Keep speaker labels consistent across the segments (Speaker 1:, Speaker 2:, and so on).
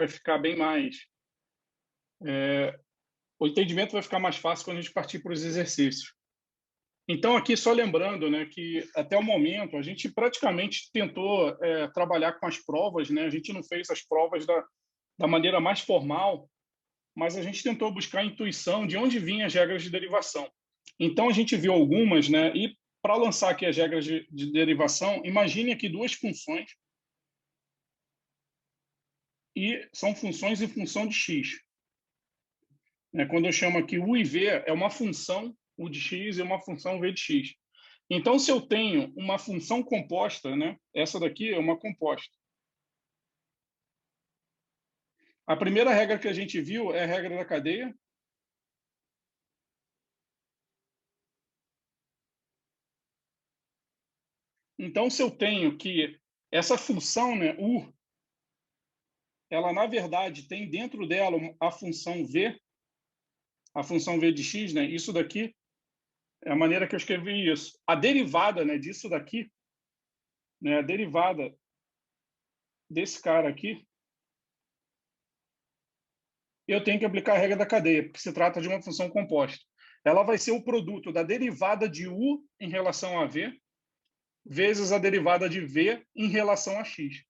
Speaker 1: vai ficar bem mais... o entendimento vai ficar mais fácil quando a gente partir para os exercícios. Então, aqui, só lembrando, né, que até o momento a gente praticamente tentou trabalhar com as provas, né? A gente não fez as provas da maneira mais formal, mas a gente tentou buscar a intuição de onde vinham as regras de derivação. Então, a gente viu algumas, né? E para lançar aqui as regras de derivação, imagine aqui duas funções, e são funções em função de x. Quando eu chamo aqui u e v, é uma função u de x e uma função v de x. Então, se eu tenho uma função composta, né? Essa daqui é uma composta. A primeira regra que a gente viu é a regra da cadeia. Então, se eu tenho que essa função, né, u, ela, na verdade, tem dentro dela a função v de x, né? Isso daqui é a maneira que eu escrevi isso. A derivada, né, disso daqui, né, a derivada desse cara aqui, eu tenho que aplicar a regra da cadeia, porque se trata de uma função composta. Ela vai ser o produto da derivada de u em relação a v, vezes a derivada de v em relação a x.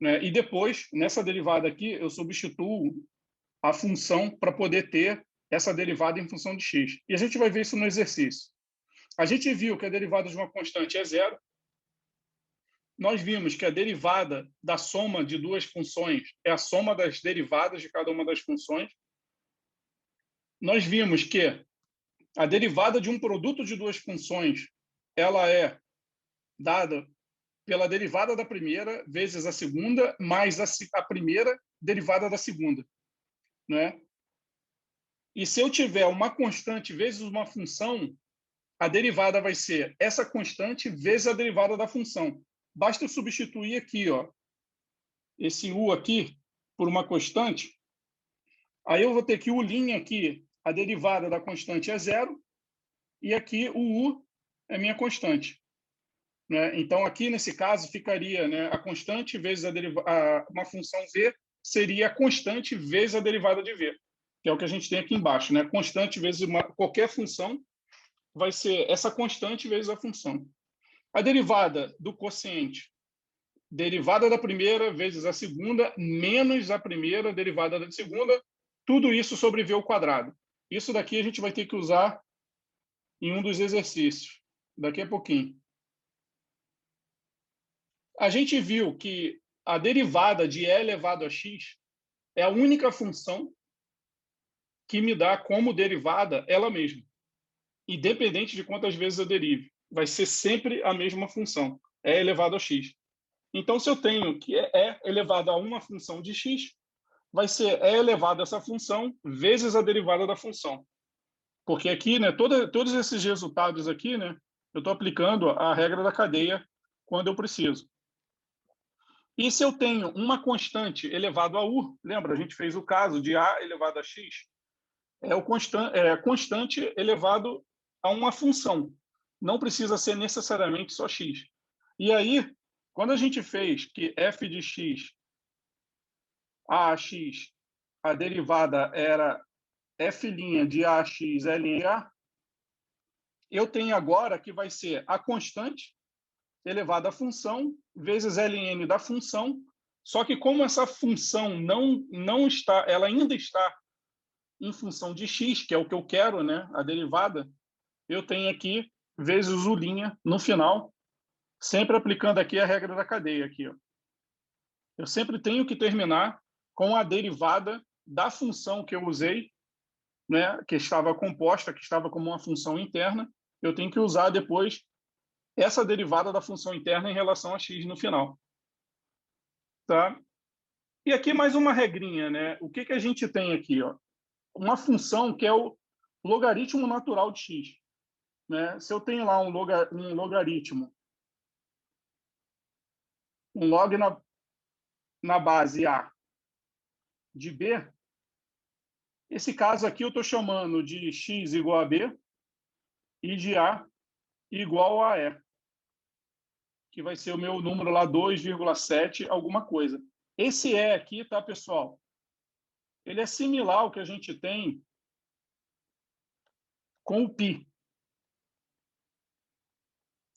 Speaker 1: Né? E depois, nessa derivada aqui, eu substituo a função para poder ter essa derivada em função de x. E a gente vai ver isso no exercício. A gente viu que a derivada de uma constante é zero. Nós vimos que a derivada da soma de duas funções é a soma das derivadas de cada uma das funções. Nós vimos que a derivada de um produto de duas funções, ela é dada pela derivada da primeira vezes a segunda, mais a primeira derivada da segunda. Né? E se eu tiver uma constante vezes uma função, a derivada vai ser essa constante vezes a derivada da função. Basta eu substituir aqui, ó, esse u aqui por uma constante. Aí eu vou ter que u' aqui, a derivada da constante é zero, e aqui o u é minha constante. Né? Então, aqui, nesse caso, ficaria, né, a constante vezes uma função v seria a constante vezes a derivada de v, que é o que a gente tem aqui embaixo. Né? Constante vezes qualquer função vai ser essa constante vezes a função. A derivada do quociente, derivada da primeira vezes a segunda, menos a primeira derivada da segunda, tudo isso sobre v ao quadrado. Isso daqui a gente vai ter que usar em um dos exercícios, daqui a pouquinho. A gente viu que a derivada de e elevado a x é a única função que me dá como derivada ela mesma, independente de quantas vezes eu derive. Vai ser sempre a mesma função, e elevado a x. Então, se eu tenho que e elevado a uma função de x, vai ser e elevado a essa função vezes a derivada da função. Porque aqui, né, todos esses resultados aqui, né, eu estou aplicando a regra da cadeia quando eu preciso. E se eu tenho uma constante elevado a u, lembra, a gente fez o caso de a elevado a x, é constante elevado a uma função. Não precisa ser necessariamente só x. E aí, quando a gente fez que f de x, ax, a derivada era f' de ax, ln, eu tenho agora que vai ser a constante elevada à função vezes ln da função, só que como essa função não está, ela ainda está em função de x, que é o que eu quero, né, a derivada, eu tenho aqui vezes u' no final, sempre aplicando aqui a regra da cadeia aqui, ó. Eu sempre tenho que terminar com a derivada da função que eu usei, né, que estava composta, que estava como uma função interna, eu tenho que usar depois essa derivada da função interna em relação a x no final. Tá? E aqui mais uma regrinha, né? O que a gente tem aqui? Ó? Uma função que é o logaritmo natural de x. Né? Se eu tenho lá um logaritmo, um log na base a de b, esse caso aqui eu estou chamando de x igual a b e de a igual a e, que vai ser o meu número lá 2,7 alguma coisa. Esse E aqui, tá, pessoal? Ele é similar ao que a gente tem com o π.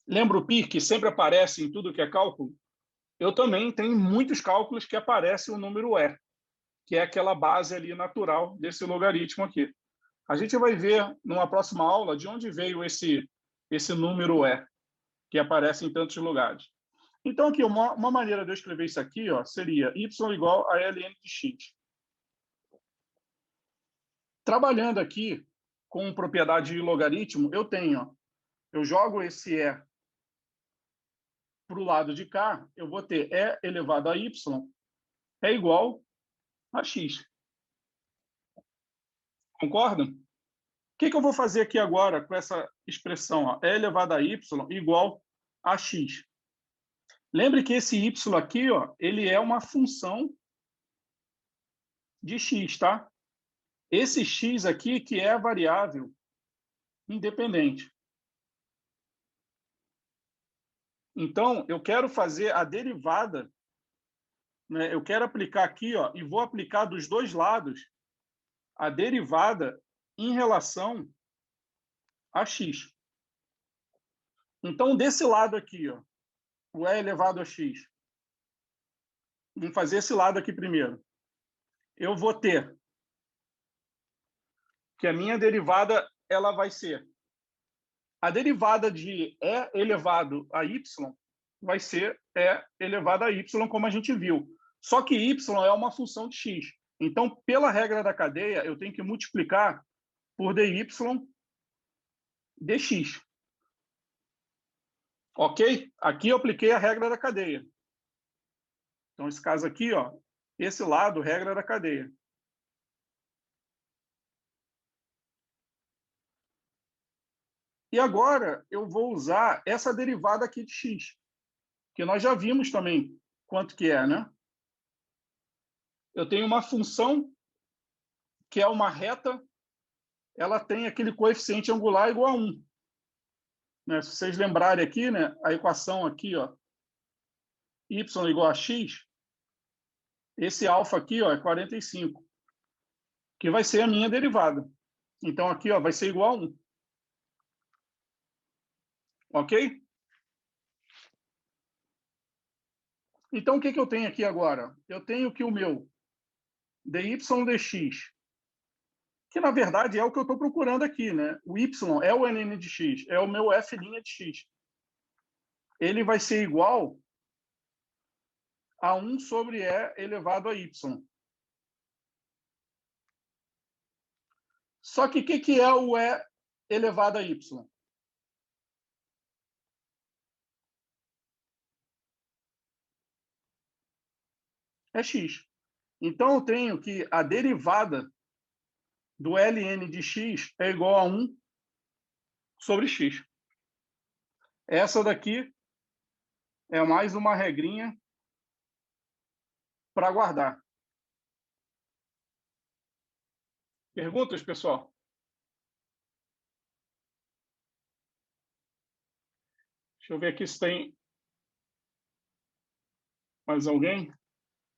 Speaker 1: Lembra o π, que sempre aparece em tudo que é cálculo? Eu também tenho muitos cálculos que aparece o número E, que é aquela base ali natural desse logaritmo aqui. A gente vai ver numa próxima aula de onde veio esse número E, que aparece em tantos lugares. Então, aqui, uma maneira de eu escrever isso aqui, ó, seria y igual a ln de x. Trabalhando aqui com propriedade de logaritmo, eu tenho, ó, eu jogo esse E para o lado de cá, eu vou ter E elevado a y é igual a x. Concordam? O que eu vou fazer aqui agora com essa expressão? Ó? E elevado a y igual a x. Lembre que esse y aqui, ó, ele é uma função de x, tá? Esse x aqui que é a variável independente. Então, eu quero fazer a derivada, né? Eu quero aplicar aqui, ó, e vou aplicar dos dois lados a derivada em relação a x. Então, desse lado aqui, ó, o e elevado a x, vamos fazer esse lado aqui primeiro. Eu vou ter que a minha derivada ela vai ser a derivada de e elevado a y vai ser e elevado a y, como a gente viu. Só que y é uma função de x. Então, pela regra da cadeia, eu tenho que multiplicar por dy dx. Ok? Aqui eu apliquei a regra da cadeia. Então, esse caso aqui, ó, esse lado, regra da cadeia. E agora eu vou usar essa derivada aqui de x, que nós já vimos também quanto que é, né? Eu tenho uma função que é uma reta, ela tem aquele coeficiente angular igual a 1. Né? Se vocês lembrarem aqui, né, a equação aqui, ó, y igual a x, esse alfa aqui, ó, é 45, que vai ser a minha derivada. Então, aqui, ó, vai ser igual a 1. Ok? Então, o que eu tenho aqui agora? Eu tenho que o meu dy dx, que na verdade é o que eu estou procurando aqui, né? O y é o ln de x, é o meu f' de x. Ele vai ser igual a 1 sobre e elevado a y. Só que o que é o e elevado a y? É x. Então, eu tenho que a derivada do ln de x é igual a 1 sobre x. Essa daqui é mais uma regrinha para guardar. Perguntas, pessoal? Deixa eu ver aqui se tem mais alguém.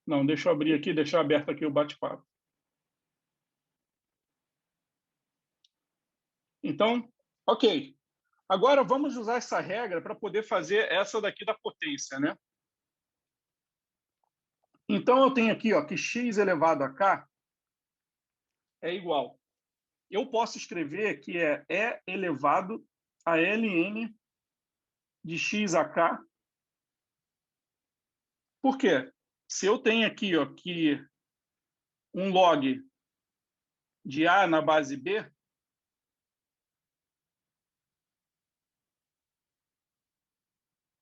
Speaker 1: Não, deixa eu abrir aqui, deixar aberto aqui o bate-papo. Então, ok. Agora vamos usar essa regra para poder fazer essa daqui da potência, né? Então, eu tenho aqui, ó, que x elevado a k é igual. Eu posso escrever que é E elevado a ln de x a k. Por quê? Se eu tenho aqui, ó, que um log de A na base B,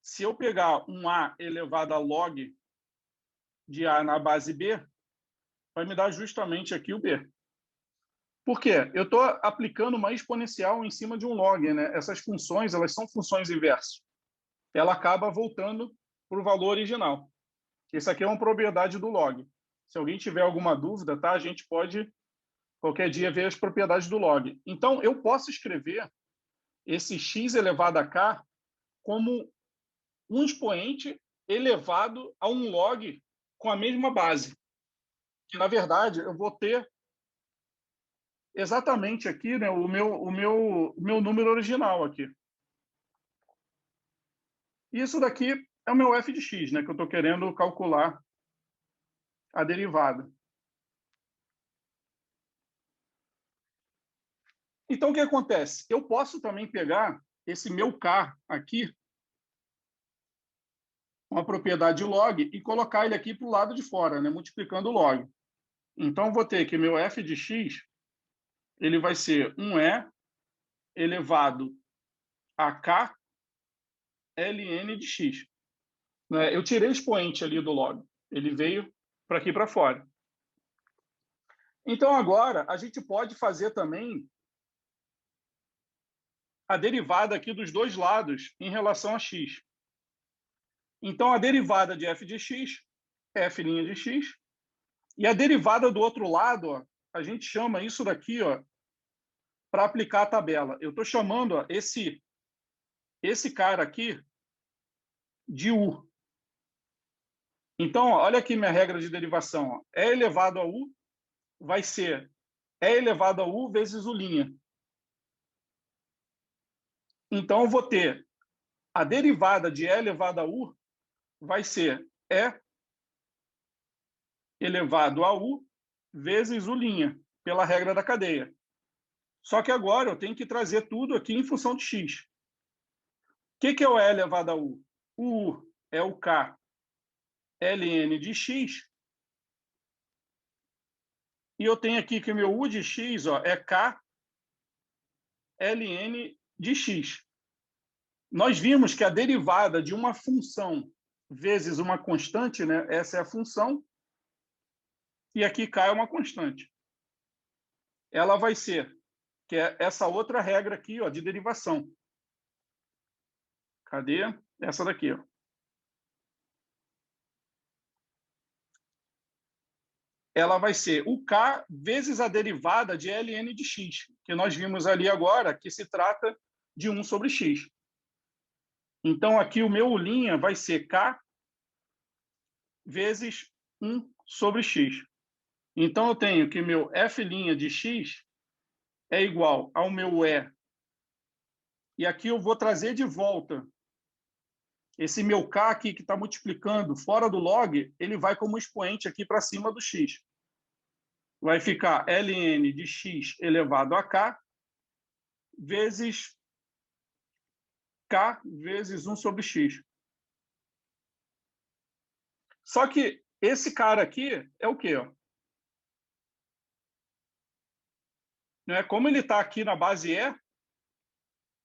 Speaker 1: se eu pegar um A elevado a log de A na base B, vai me dar justamente aqui o B. Por quê? Eu estou aplicando uma exponencial em cima de um log, né? Essas funções, elas são funções inversas. Ela acaba voltando para o valor original. Isso aqui é uma propriedade do log. Se alguém tiver alguma dúvida, tá? A gente pode, qualquer dia, ver as propriedades do log. Então, eu posso escrever esse x elevado a k como um expoente elevado a um log com a mesma base. Que, na verdade, eu vou ter exatamente aqui, né, o meu número original aqui. Isso daqui é o meu f de x, né, que eu estou querendo calcular a derivada. Então, o que acontece? Eu posso também pegar esse meu k aqui, uma propriedade log, e colocar ele aqui para o lado de fora, né, multiplicando o log. Então, eu vou ter que meu f de x ele vai ser 1e elevado a k ln de x. Né? Eu tirei o expoente ali do log. Ele veio para aqui para fora. Então, agora, a gente pode fazer também a derivada aqui dos dois lados em relação a x. Então, a derivada de f de x é f' de x. E a derivada do outro lado, ó, a gente chama isso daqui, para aplicar a tabela. Eu estou chamando esse cara aqui de u. Então, olha aqui minha regra de derivação. Ó. E elevado a u vai ser E elevado a u vezes u'. Então, eu vou ter a derivada de E elevado a u vai ser E elevado a u vezes u', pela regra da cadeia. Só que agora eu tenho que trazer tudo aqui em função de x. O que é o E elevado a u? O u é o k ln de x. E eu tenho aqui que o meu u de x é k ln de x. Nós vimos que a derivada de uma função vezes uma constante, né? Essa é a função, e aqui k é uma constante. Ela vai ser, que é essa outra regra aqui, de derivação. Cadê? Essa daqui, ó. Ela vai ser o k vezes a derivada de ln de x, que nós vimos ali agora, que se trata de 1 sobre x. Então, aqui o meu u' vai ser k vezes 1 sobre x. Então, eu tenho que meu f' de x é igual ao meu E. E aqui eu vou trazer de volta esse meu k aqui que está multiplicando fora do log, ele vai como expoente aqui para cima do x. Vai ficar ln de x elevado a k vezes k vezes 1 sobre x. Só que esse cara aqui é o quê? Como ele está aqui na base E,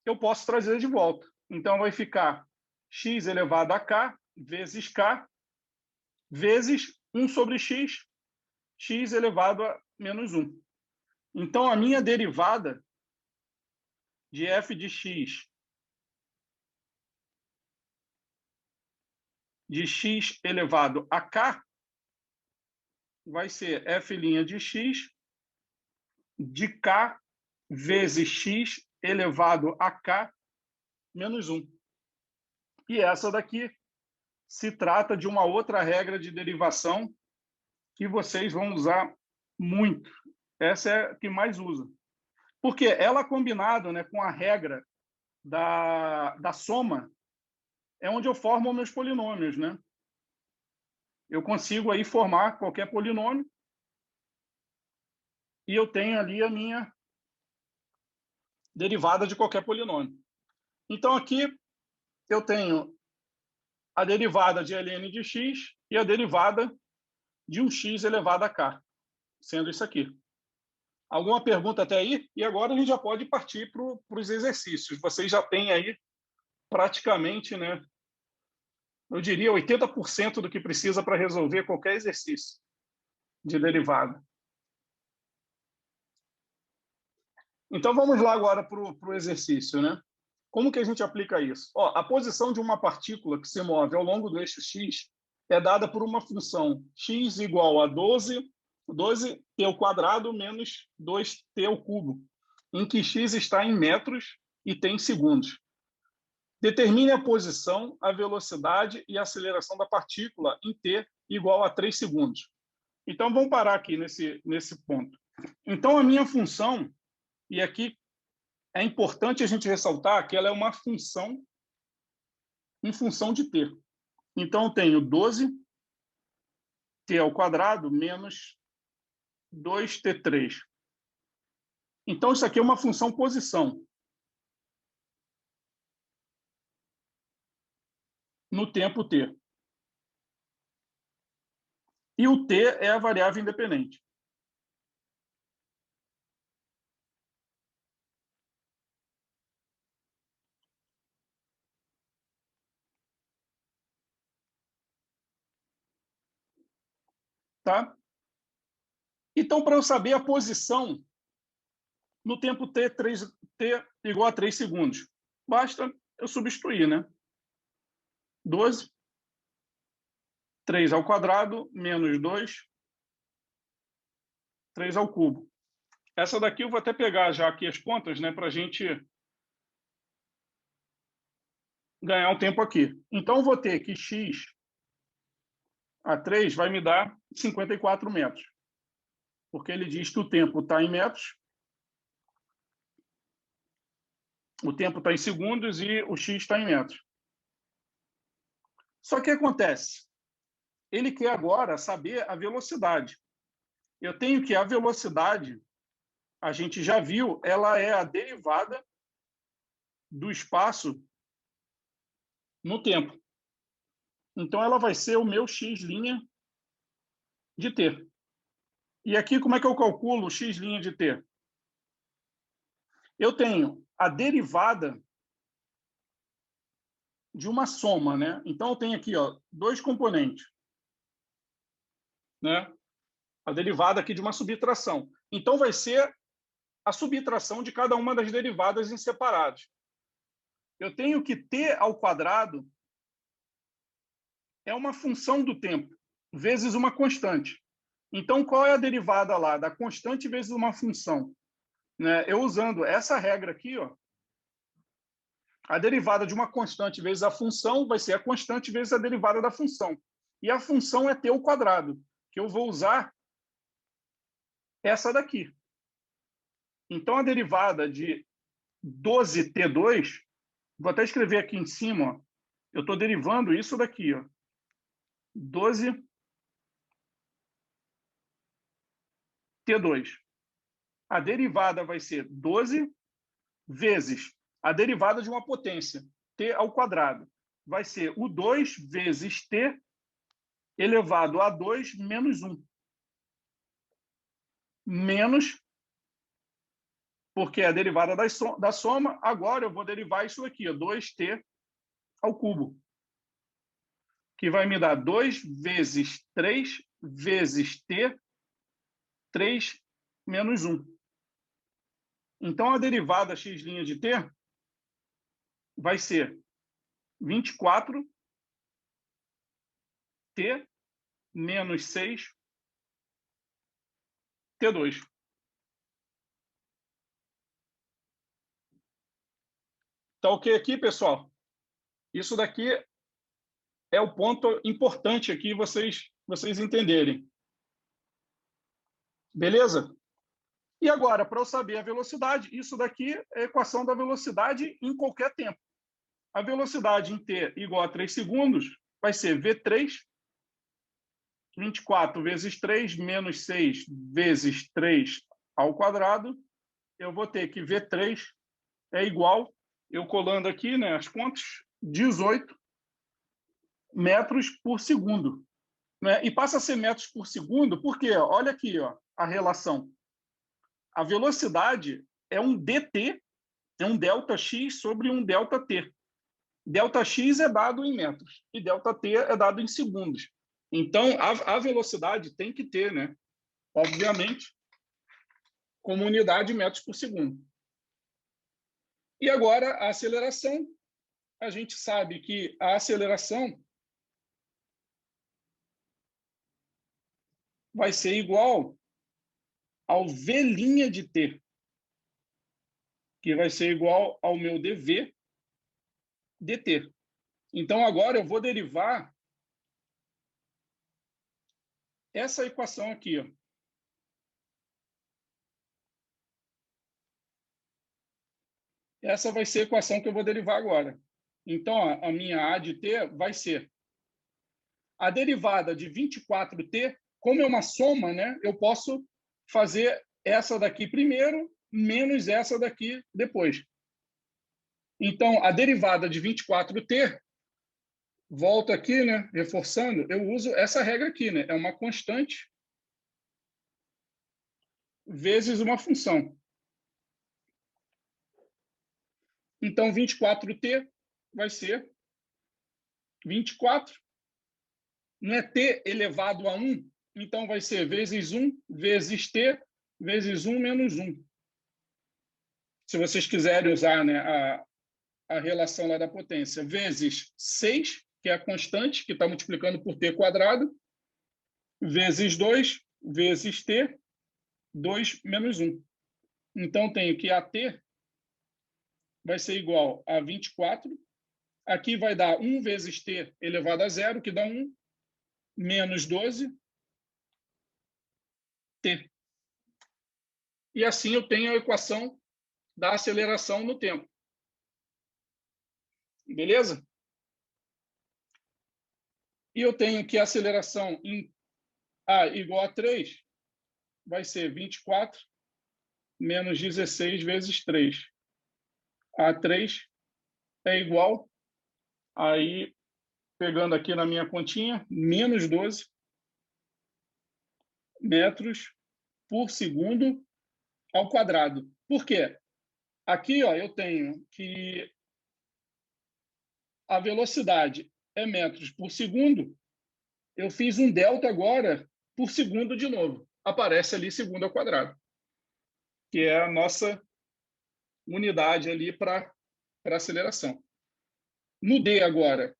Speaker 1: eu posso trazer de volta. Então, vai ficar x elevado a k vezes k vezes 1 sobre x, x elevado a menos 1. Então, a minha derivada de f de x elevado a k vai ser f' de x de k vezes x elevado a k menos 1. E essa daqui se trata de uma outra regra de derivação que vocês vão usar muito. Essa é a que mais usa. Porque ela combinada, né, com a regra da soma é onde eu formo meus polinômios, né? Eu consigo aí formar qualquer polinômio e eu tenho ali a minha derivada de qualquer polinômio. Então, aqui eu tenho a derivada de ln de x e a derivada de um x elevado a k, sendo isso aqui. Alguma pergunta até aí? E agora a gente já pode partir para os exercícios. Vocês já têm aí praticamente, né, eu diria 80% do que precisa para resolver qualquer exercício de derivada. Então, vamos lá agora para o exercício, né? Como que a gente aplica isso? A posição de uma partícula que se move ao longo do eixo x é dada por uma função x igual a 12t ao quadrado menos 2t ao cubo, em que x está em metros e t em segundos. Determine a posição, a velocidade e a aceleração da partícula em t igual a 3 segundos. Então, vamos parar aqui nesse ponto. Então, a minha função, e aqui é importante a gente ressaltar que ela é uma função em função de t. Então, eu tenho 12t ao quadrado menos 2t3. Então, isso aqui é uma função posição no tempo t. E o t é a variável independente. Tá? Então, para eu saber a posição no tempo t, t igual a 3 segundos, basta eu substituir, né? 12, 3 ao quadrado, menos 2, 3 ao cubo. Essa daqui eu vou até pegar já aqui as contas, né, para a gente ganhar um tempo aqui. Então, eu vou ter que x a 3 vai me dar 54 metros, porque ele diz que o tempo está em metros, o tempo está em segundos e o x está em metros. Só que acontece, ele quer agora saber a velocidade. Eu tenho que a velocidade, a gente já viu, ela é a derivada do espaço no tempo. Então, ela vai ser o meu x' de t. E aqui, como é que eu calculo o x' de t? Eu tenho a derivada de uma soma, né? Então, eu tenho aqui, ó, dois componentes, né? A derivada aqui de uma subtração. Então, vai ser a subtração de cada uma das derivadas em separados. Eu tenho que t ao quadrado é uma função do tempo, vezes uma constante. Então, qual é a derivada lá? Da constante vezes uma função. Né? Eu usando essa regra aqui, ó, a derivada de uma constante vezes a função vai ser a constante vezes a derivada da função. E a função é t ao quadrado, que eu vou usar essa daqui. Então, a derivada de 12t2, vou até escrever aqui em cima, ó, eu estou derivando isso daqui, ó, 12t2. A derivada vai ser 12 vezes a derivada de uma potência, t ao quadrado. Vai ser o 2 vezes t elevado a 2 menos 1. Menos, porque é a derivada da soma, agora eu vou derivar isso aqui, ó, 2t ao cubo, que vai me dar 2 vezes 3 vezes t, 3 menos 1. Então, a derivada x' de t vai ser 24t menos 6t2. Tá ok aqui, pessoal? Isso daqui é o ponto importante aqui vocês entenderem. Beleza? E agora, para eu saber a velocidade, isso daqui é a equação da velocidade em qualquer tempo. A velocidade em t igual a 3 segundos vai ser v3, 24 vezes 3, menos 6 vezes 3 ao quadrado. Eu vou ter que v3 é igual, eu colando aqui, né, as contas, 18 metros por segundo. Né? E passa a ser metros por segundo, porque, olha aqui, ó, a relação. A velocidade é um dt, é um ΔX sobre um ΔT. ΔX é dado em metros e ΔT é dado em segundos. Então, a velocidade tem que ter, né, obviamente, como unidade metros por segundo. E agora, a aceleração. A gente sabe que a aceleração vai ser igual ao v' de t, que vai ser igual ao meu dv dt. Então, agora eu vou derivar essa equação aqui, ó. Essa vai ser a equação que eu vou derivar agora. Então, ó, a minha A de t vai ser a derivada de 24t, como é uma soma, né, eu posso fazer essa daqui primeiro, menos essa daqui depois. Então, a derivada de 24t, volto aqui, né, reforçando, eu uso essa regra aqui, né, é uma constante vezes uma função. Então, 24t vai ser 24, não é t elevado a 1, então vai ser vezes 1 vezes t vezes 1 menos 1. Se vocês quiserem usar, né, a relação lá da potência, vezes 6, que é a constante, que está multiplicando por t quadrado, vezes 2, vezes t, 2 menos 1. Então, tenho que AT vai ser igual a 24. Aqui vai dar 1 vezes t elevado a 0, que dá 1, menos 12, t. E assim eu tenho a equação da aceleração no tempo. Beleza? E eu tenho que a aceleração em A igual a 3 vai ser 24 menos 16 vezes 3. A3 é igual, aí, pegando aqui na minha continha, menos 12 metros por segundo ao quadrado. Por quê? Aqui, ó, eu tenho que a velocidade é metros por segundo. Eu fiz um delta agora por segundo de novo. Aparece ali segundo ao quadrado, que é a nossa unidade ali para aceleração. No D agora,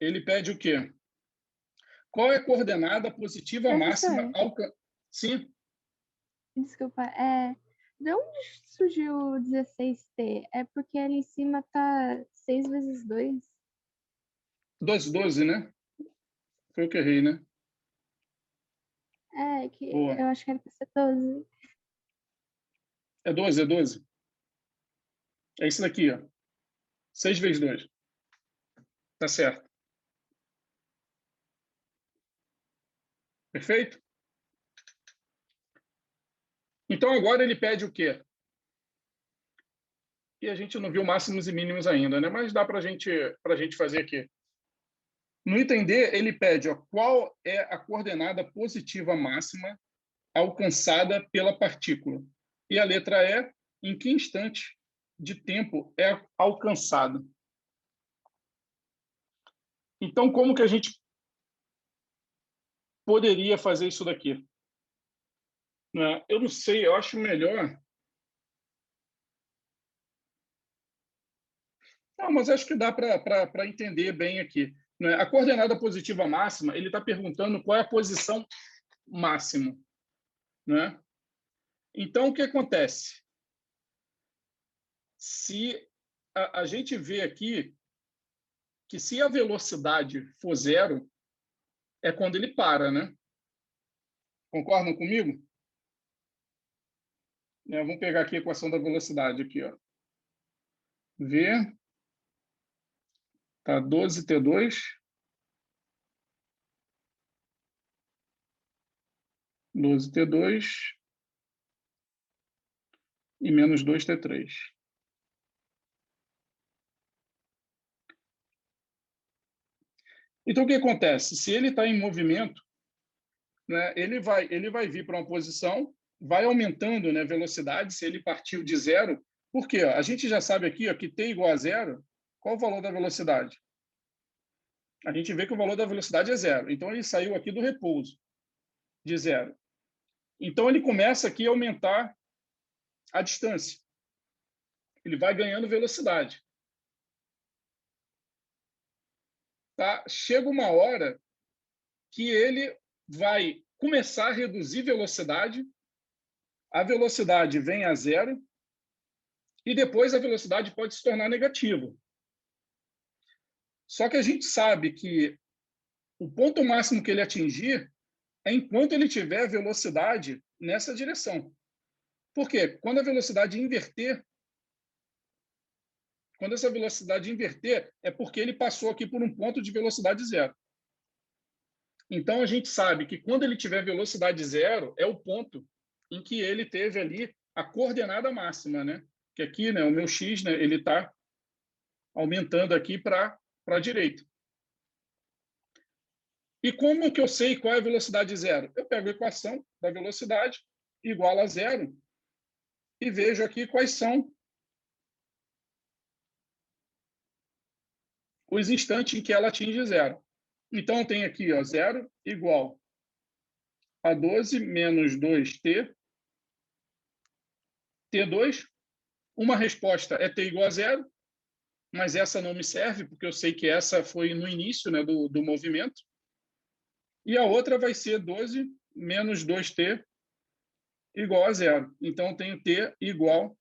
Speaker 1: ele pede o quê? Qual é a coordenada positiva máxima
Speaker 2: Professor,
Speaker 1: alcançada? Sim,
Speaker 2: desculpa, de onde surgiu o 16t? É porque ali em cima tá 6 vezes 2?
Speaker 1: 12, né? Foi o que errei, né?
Speaker 2: É, que
Speaker 1: Boa.
Speaker 2: eu acho que era pra ser 12.
Speaker 1: É 12, é 12. É isso daqui, ó. 6 vezes 2. Tá certo. Perfeito? Então, agora ele pede o quê? E a gente não viu máximos e mínimos ainda, né? Mas dá para a gente fazer aqui. No item D, ele pede, ó, qual é a coordenada positiva máxima alcançada pela partícula. E a letra E, em que instante de tempo é alcançado. Então, como que a gente poderia fazer isso daqui? Eu não sei, eu acho melhor... Não, mas acho que dá para entender bem aqui. A coordenada positiva máxima, ele está perguntando qual é a posição máxima. Né? Então, o que acontece? Se a gente vê aqui que se a velocidade for zero, é quando ele para, né? Concordam comigo? Vamos pegar aqui a equação da velocidade aqui, ó. V tá 12t2 e menos 2t3. Então, o que acontece? Se ele está em movimento, né, ele vai vir para uma posição, vai aumentando, né, a velocidade, se ele partiu de zero. Por quê? A gente já sabe aqui, ó, que t igual a zero, qual o valor da velocidade? A gente vê que o valor da velocidade é zero. Então, ele saiu aqui do repouso, de zero. Então, ele começa aqui a aumentar a distância. Ele vai ganhando velocidade. Tá? Chega uma hora que ele vai começar a reduzir velocidade, a velocidade vem a zero, e depois a velocidade pode se tornar negativa. Só que a gente sabe que O ponto máximo que ele atingir é enquanto ele tiver velocidade nessa direção. Por quê? Quando essa velocidade inverter, é porque ele passou aqui por um ponto de velocidade zero. Então, a gente sabe que quando ele tiver velocidade zero, é o ponto em que ele teve ali a coordenada máxima, né? Que aqui, né, o meu x, né, ele está aumentando aqui para a direita. E como que eu sei qual é a velocidade zero? Eu pego a equação da velocidade igual a zero e vejo aqui quais são os instantes em que ela atinge zero. Então, eu tenho aqui, ó, zero igual a 12 menos 2t, t2. Uma resposta é t igual a zero, mas essa não me serve, porque eu sei que essa foi no início, né, do movimento. E a outra vai ser 12 menos 2t igual a zero. Então, eu tenho t igual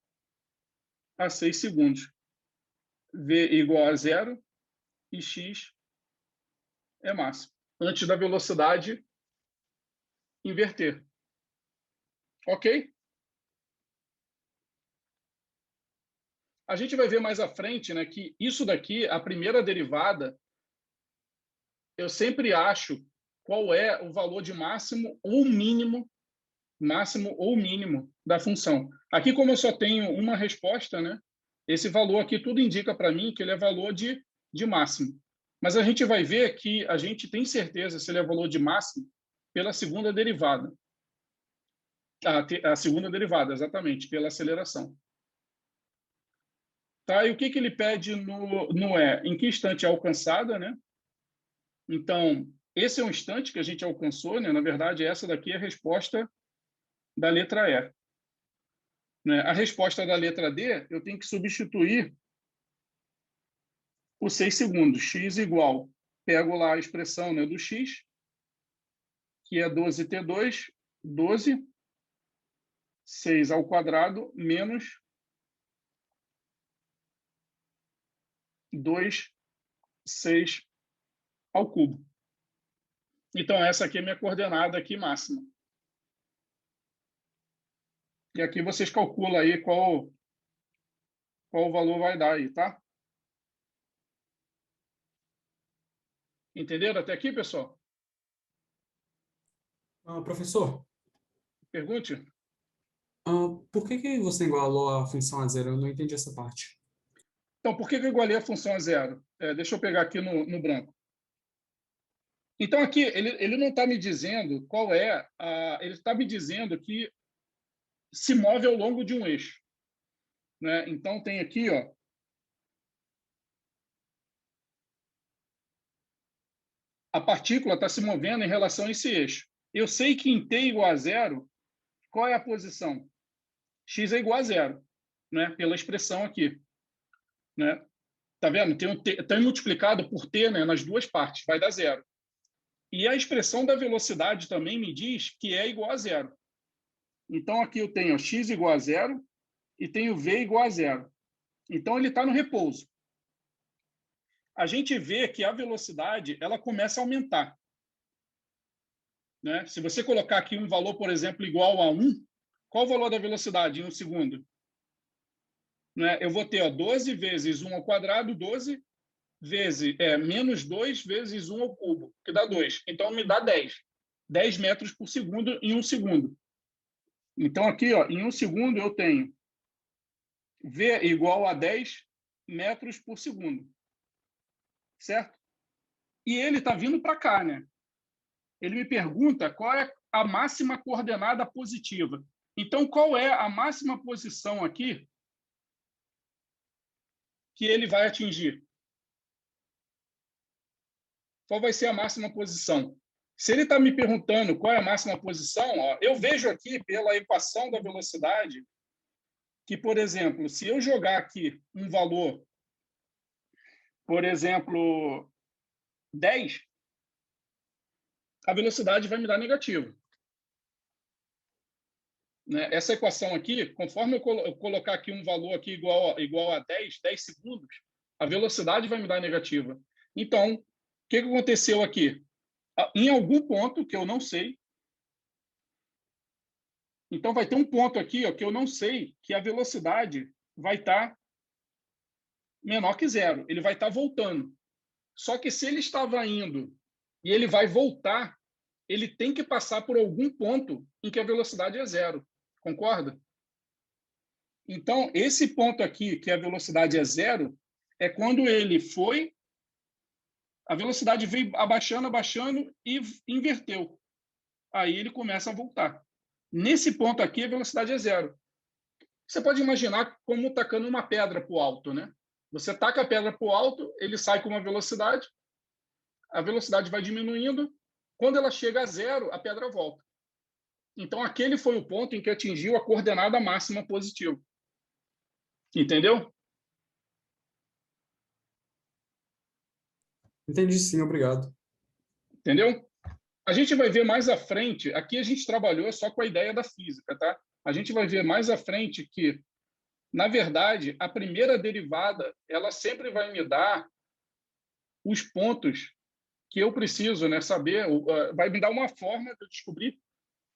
Speaker 1: a 6 segundos. V igual a zero e x é máximo. Antes da velocidade inverter. Ok? A gente vai ver mais à frente, né, que isso daqui, a primeira derivada, eu sempre acho qual é o valor de máximo ou mínimo da função. Aqui, como eu só tenho uma resposta, né, esse valor aqui tudo indica para mim que ele é valor de máximo. Mas a gente vai ver que a gente tem certeza se ele é valor de máximo pela segunda derivada. A segunda derivada, exatamente, pela aceleração. Tá? E o que ele pede no E? Em que instante é alcançada, né? Então, esse é um instante que a gente alcançou, né? Na verdade, essa daqui é a resposta da letra E. Né? A resposta da letra D, eu tenho que substituir os 6 segundos. X igual, pego lá a expressão, né, do x, que é 12t2, 12, 6 ao quadrado, menos 2, 6 ao cubo. Então, essa aqui é a minha coordenada aqui máxima. E aqui vocês calculam aí qual o valor vai dar aí, tá? Entenderam até aqui, pessoal?
Speaker 3: Professor,
Speaker 1: Pergunte.
Speaker 3: por que você igualou a função a zero? Eu não entendi essa parte.
Speaker 1: Então, por que eu igualei a função a zero? Deixa eu pegar aqui no branco. Então, aqui, ele não está me dizendo qual é ele está me dizendo que se move ao longo de um eixo. Né? Então, tem aqui, ó, a partícula está se movendo em relação a esse eixo. Eu sei que em t igual a zero, qual é a posição? X é igual a zero, né? Pela expressão aqui. Né? Tá vendo? Tem multiplicado por t, né, nas duas partes, vai dar zero. E a expressão da velocidade também me diz que é igual a zero. Então, aqui eu tenho x igual a zero e tenho v igual a zero. Então, ele está no repouso. A gente vê que a velocidade ela começa a aumentar. Né? Se você colocar aqui um valor, por exemplo, igual a 1, qual o valor da velocidade em um segundo? Né? Eu vou ter, ó, 12 vezes 1 ao quadrado, 12 vezes menos 2 vezes 1 ao cubo, que dá 2. Então, me dá 10. 10 metros por segundo em um segundo. Então, aqui, ó, em um segundo, eu tenho V igual a 10 metros por segundo. Certo? E ele está vindo para cá, né? Ele me pergunta qual é a máxima coordenada positiva. Então, qual é a máxima posição aqui que ele vai atingir? Qual vai ser a máxima posição? Se ele está me perguntando qual é a máxima posição, ó, eu vejo aqui pela equação da velocidade que, por exemplo, se eu jogar aqui um valor, por exemplo, 10, a velocidade vai me dar negativo. Né? Essa equação aqui, conforme eu colocar aqui um valor aqui igual a 10 segundos, a velocidade vai me dar negativa. Então, o que aconteceu aqui? em algum ponto que eu não sei. Então, vai ter um ponto aqui, ó, que eu não sei, que a velocidade vai estar menor que zero. Ele vai estar voltando. Só que se ele estava indo e ele vai voltar, ele tem que passar por algum ponto em que a velocidade é zero. Concorda? Então, esse ponto aqui, que a velocidade é zero, é quando ele foi, a velocidade veio abaixando, abaixando e inverteu. Aí ele começa a voltar. Nesse ponto aqui, a velocidade é zero. Você pode imaginar como tacando uma pedra para o alto, né? Você taca a pedra para o alto, ele sai com uma velocidade, a velocidade vai diminuindo. Quando ela chega a zero, a pedra volta. Então, aquele foi o ponto em que atingiu a coordenada máxima positiva. Entendeu?
Speaker 3: Entendi sim, obrigado.
Speaker 1: Entendeu? A gente vai ver mais à frente, aqui a gente trabalhou só com a ideia da física, tá? A gente vai ver mais à frente que, na verdade, a primeira derivada, ela sempre vai me dar os pontos que eu preciso, né, saber, vai me dar uma forma de eu descobrir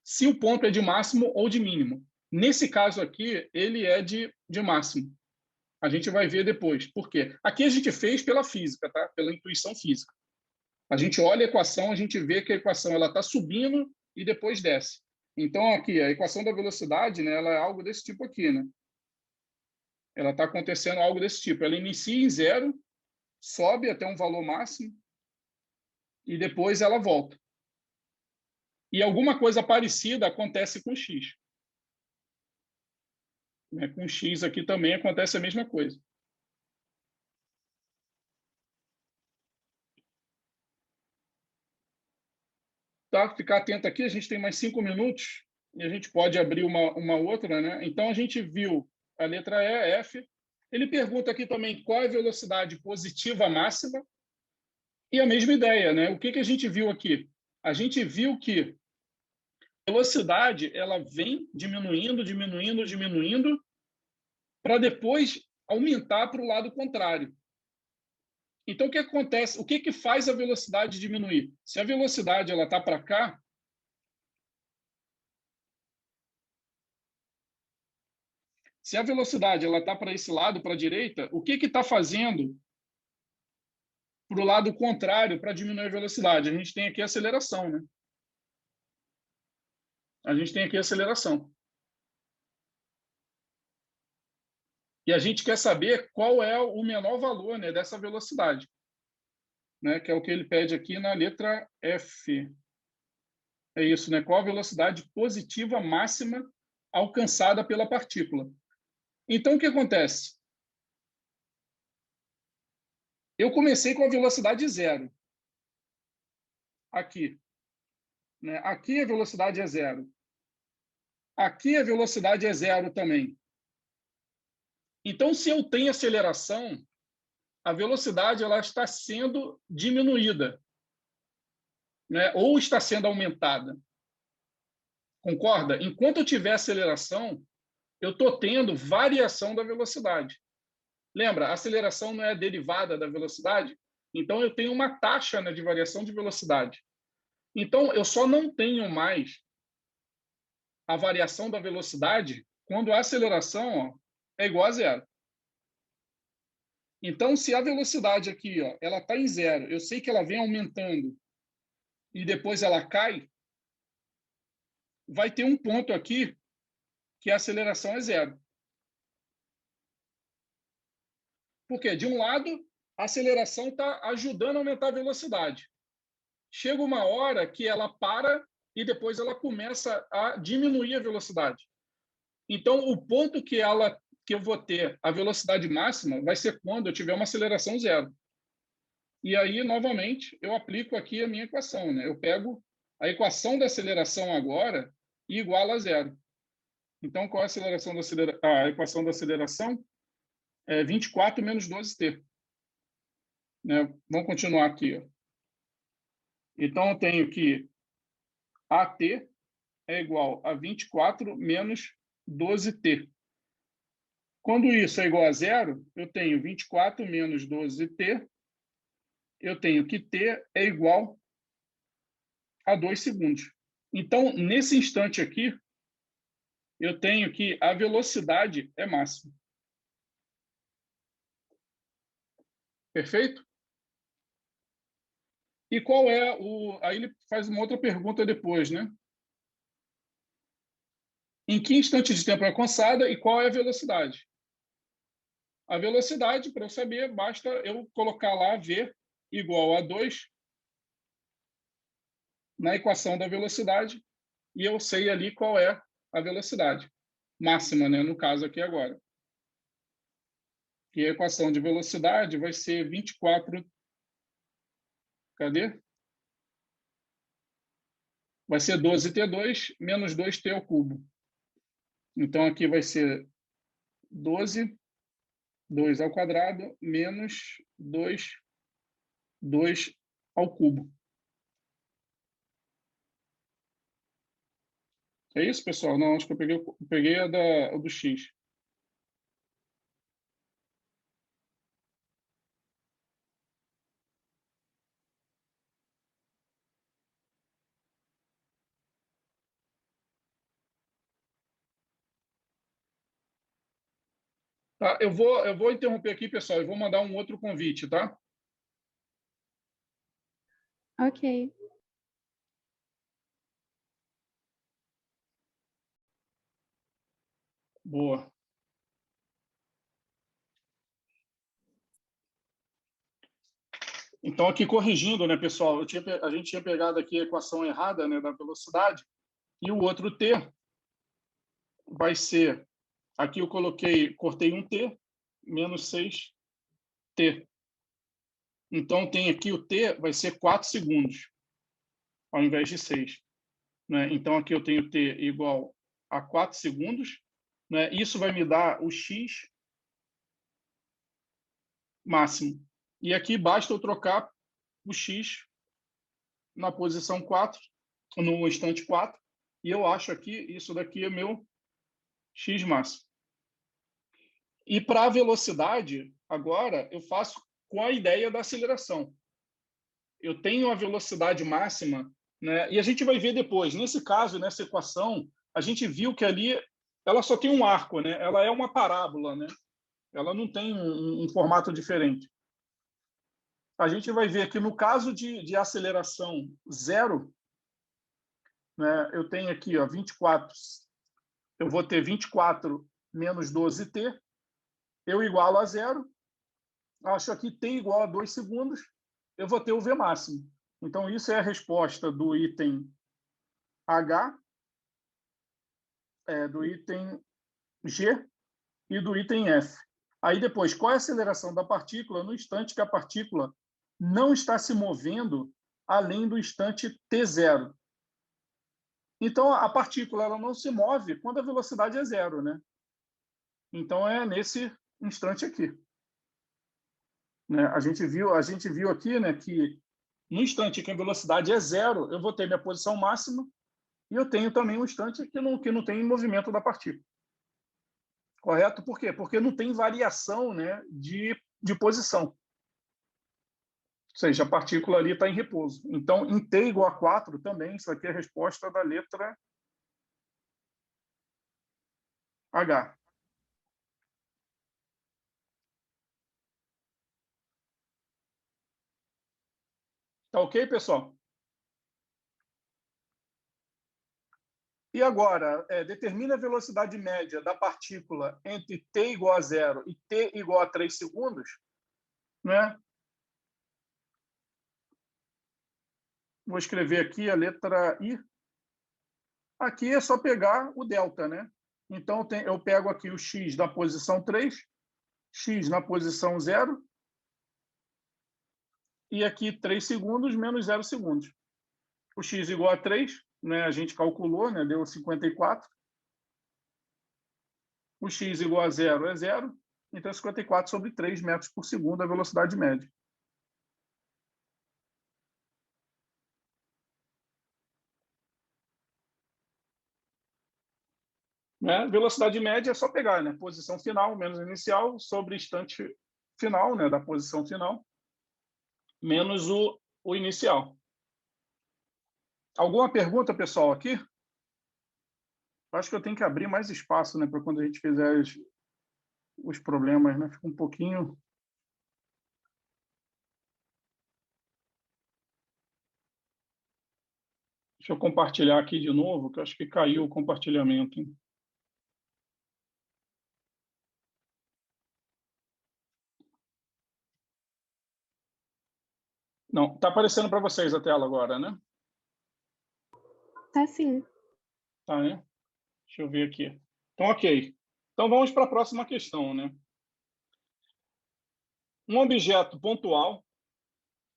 Speaker 1: se o ponto é de máximo ou de mínimo. Nesse caso aqui, ele é de máximo. A gente vai ver depois. Por quê? Aqui a gente fez pela física, tá? Pela intuição física. A gente olha a equação, a gente vê que a equação ela está subindo e depois desce. Então, aqui, a equação da velocidade, né, ela é algo desse tipo aqui, né? Ela está acontecendo algo desse tipo. Ela inicia em zero, sobe até um valor máximo e depois ela volta. E alguma coisa parecida acontece com x. Né? Com x aqui também acontece a mesma coisa. Tá? Ficar atento aqui, a gente tem mais 5 minutos e a gente pode abrir uma outra, né? Então, a gente viu a letra E, F. Ele pergunta aqui também qual é a velocidade positiva máxima e a mesma ideia, né? O que a gente viu aqui? A gente viu que a velocidade ela vem diminuindo, diminuindo, diminuindo para depois aumentar para o lado contrário. Então, o que acontece? O que faz a velocidade diminuir? Se a velocidade ela está para cá, se a velocidade ela está para esse lado, para a direita, o que está fazendo para o lado contrário para diminuir a velocidade? A gente tem aqui a aceleração, né? A gente tem aqui a aceleração. E a gente quer saber qual é o menor valor, né, dessa velocidade, né? Que é o que ele pede aqui na letra F. É isso, né? Qual a velocidade positiva máxima alcançada pela partícula? Então, o que acontece? Eu comecei com a velocidade zero. Aqui. Né? Aqui a velocidade é zero. Aqui a velocidade é zero também. Então, se eu tenho aceleração, a velocidade ela está sendo diminuída, né? Ou está sendo aumentada. Concorda? Enquanto eu tiver aceleração, eu estou tendo variação da velocidade. Lembra, a aceleração não é derivada da velocidade? Então, eu tenho uma taxa, né, de variação de velocidade. Então, eu só não tenho mais a variação da velocidade quando a aceleração, ó, é igual a zero. Então, se a velocidade aqui, ó, ela está em zero, eu sei que ela vem aumentando e depois ela cai, vai ter um ponto aqui que a aceleração é zero. Porque, de um lado, a aceleração está ajudando a aumentar a velocidade. Chega uma hora que ela para e depois ela começa a diminuir a velocidade. Então, o ponto que eu vou ter a velocidade máxima vai ser quando eu tiver uma aceleração zero. E aí, novamente, eu aplico aqui a minha equação, né? Eu pego a equação da aceleração agora e iguala a zero. Então, qual é a equação da aceleração? É 24 menos 12t. Né? Vamos continuar aqui. Ó. Então, eu tenho que AT é igual a 24 menos 12t. Quando isso é igual a zero, eu tenho 24 menos 12t, eu tenho que t é igual a 2 segundos. Então, nesse instante aqui, eu tenho que a velocidade é máxima. Perfeito? E qual é o... Aí ele faz uma outra pergunta depois, né? Em que instante de tempo é alcançada e qual é a velocidade? A velocidade, para eu saber, basta eu colocar lá v igual a 2 na equação da velocidade e eu sei ali qual é a velocidade máxima, né? No caso aqui agora. E a equação de velocidade vai ser 24... Cadê? Vai ser 12t2 menos 2t ao cubo. Então, aqui vai ser 12, 2 ao quadrado, menos 2, 2 ao cubo. É isso, pessoal? Não, acho que eu peguei a do x. Tá, eu vou interromper aqui, pessoal, e vou mandar um outro convite, tá?
Speaker 2: Ok.
Speaker 1: Boa. Então, aqui corrigindo, né, pessoal? A gente tinha pegado aqui a equação errada, né, da velocidade, e o outro t vai ser... Aqui eu cortei um t, menos 6t. Então, tem aqui o t vai ser 4 segundos, ao invés de 6. Né? Então, aqui eu tenho t igual a 4 segundos. Né? Isso vai me dar o x máximo. E aqui basta eu trocar o x na posição 4, no instante 4, e eu acho aqui, isso daqui é meu x máximo. E para a velocidade, agora, eu faço com a ideia da aceleração. Eu tenho a velocidade máxima, né? E a gente vai ver depois. Nesse caso, nessa equação, a gente viu que ali ela só tem um arco, né? Ela é uma parábola, né? Ela não tem um formato diferente. A gente vai ver que no caso de aceleração zero, né? Eu tenho aqui, ó, 24. Eu vou ter 24 menos 12t. Eu igualo a zero. Acho aqui t igual a 2 segundos. Eu vou ter o v máximo. Então, isso é a resposta do item H, do item G e do item F. Aí, depois, qual é a aceleração da partícula no instante que a partícula não está se movendo além do instante t0? Então, a partícula ela não se move quando a velocidade é zero, né? Então, é nesse instante aqui. Né? A gente viu aqui, né, que no instante que a velocidade é zero, eu vou ter minha posição máxima e eu tenho também um instante que não tem movimento da partícula. Correto? Por quê? Porque não tem variação, né, de posição. Ou seja, a partícula ali está em repouso. Então, em t igual a 4 também, isso aqui é a resposta da letra H. Tá ok, pessoal? E agora, determina a velocidade média da partícula entre t igual a 0 e t igual a 3 segundos, né? Vou escrever aqui a letra I. Aqui é só pegar o delta, né? Então, eu pego aqui o x na posição 3, x na posição 0, e aqui 3 segundos menos 0 segundos. O x igual a 3, né? A gente calculou, né? Deu 54. O x igual a 0 é 0. Então, 54 sobre 3 metros por segundo, a velocidade média. Né? Velocidade média é só pegar, né? Posição final menos inicial sobre instante final, né? Da posição final, menos o inicial. Alguma pergunta, pessoal, aqui? Acho que eu tenho que abrir mais espaço, né, para quando a gente fizer os problemas, né? Fica um pouquinho... Deixa eu compartilhar aqui de novo, que eu acho que caiu o compartilhamento, hein? Não, está aparecendo para vocês a tela agora, né?
Speaker 2: Tá sim.
Speaker 1: Tá, né? Deixa eu ver aqui. Então, ok. Então, vamos para a próxima questão, né? Um objeto pontual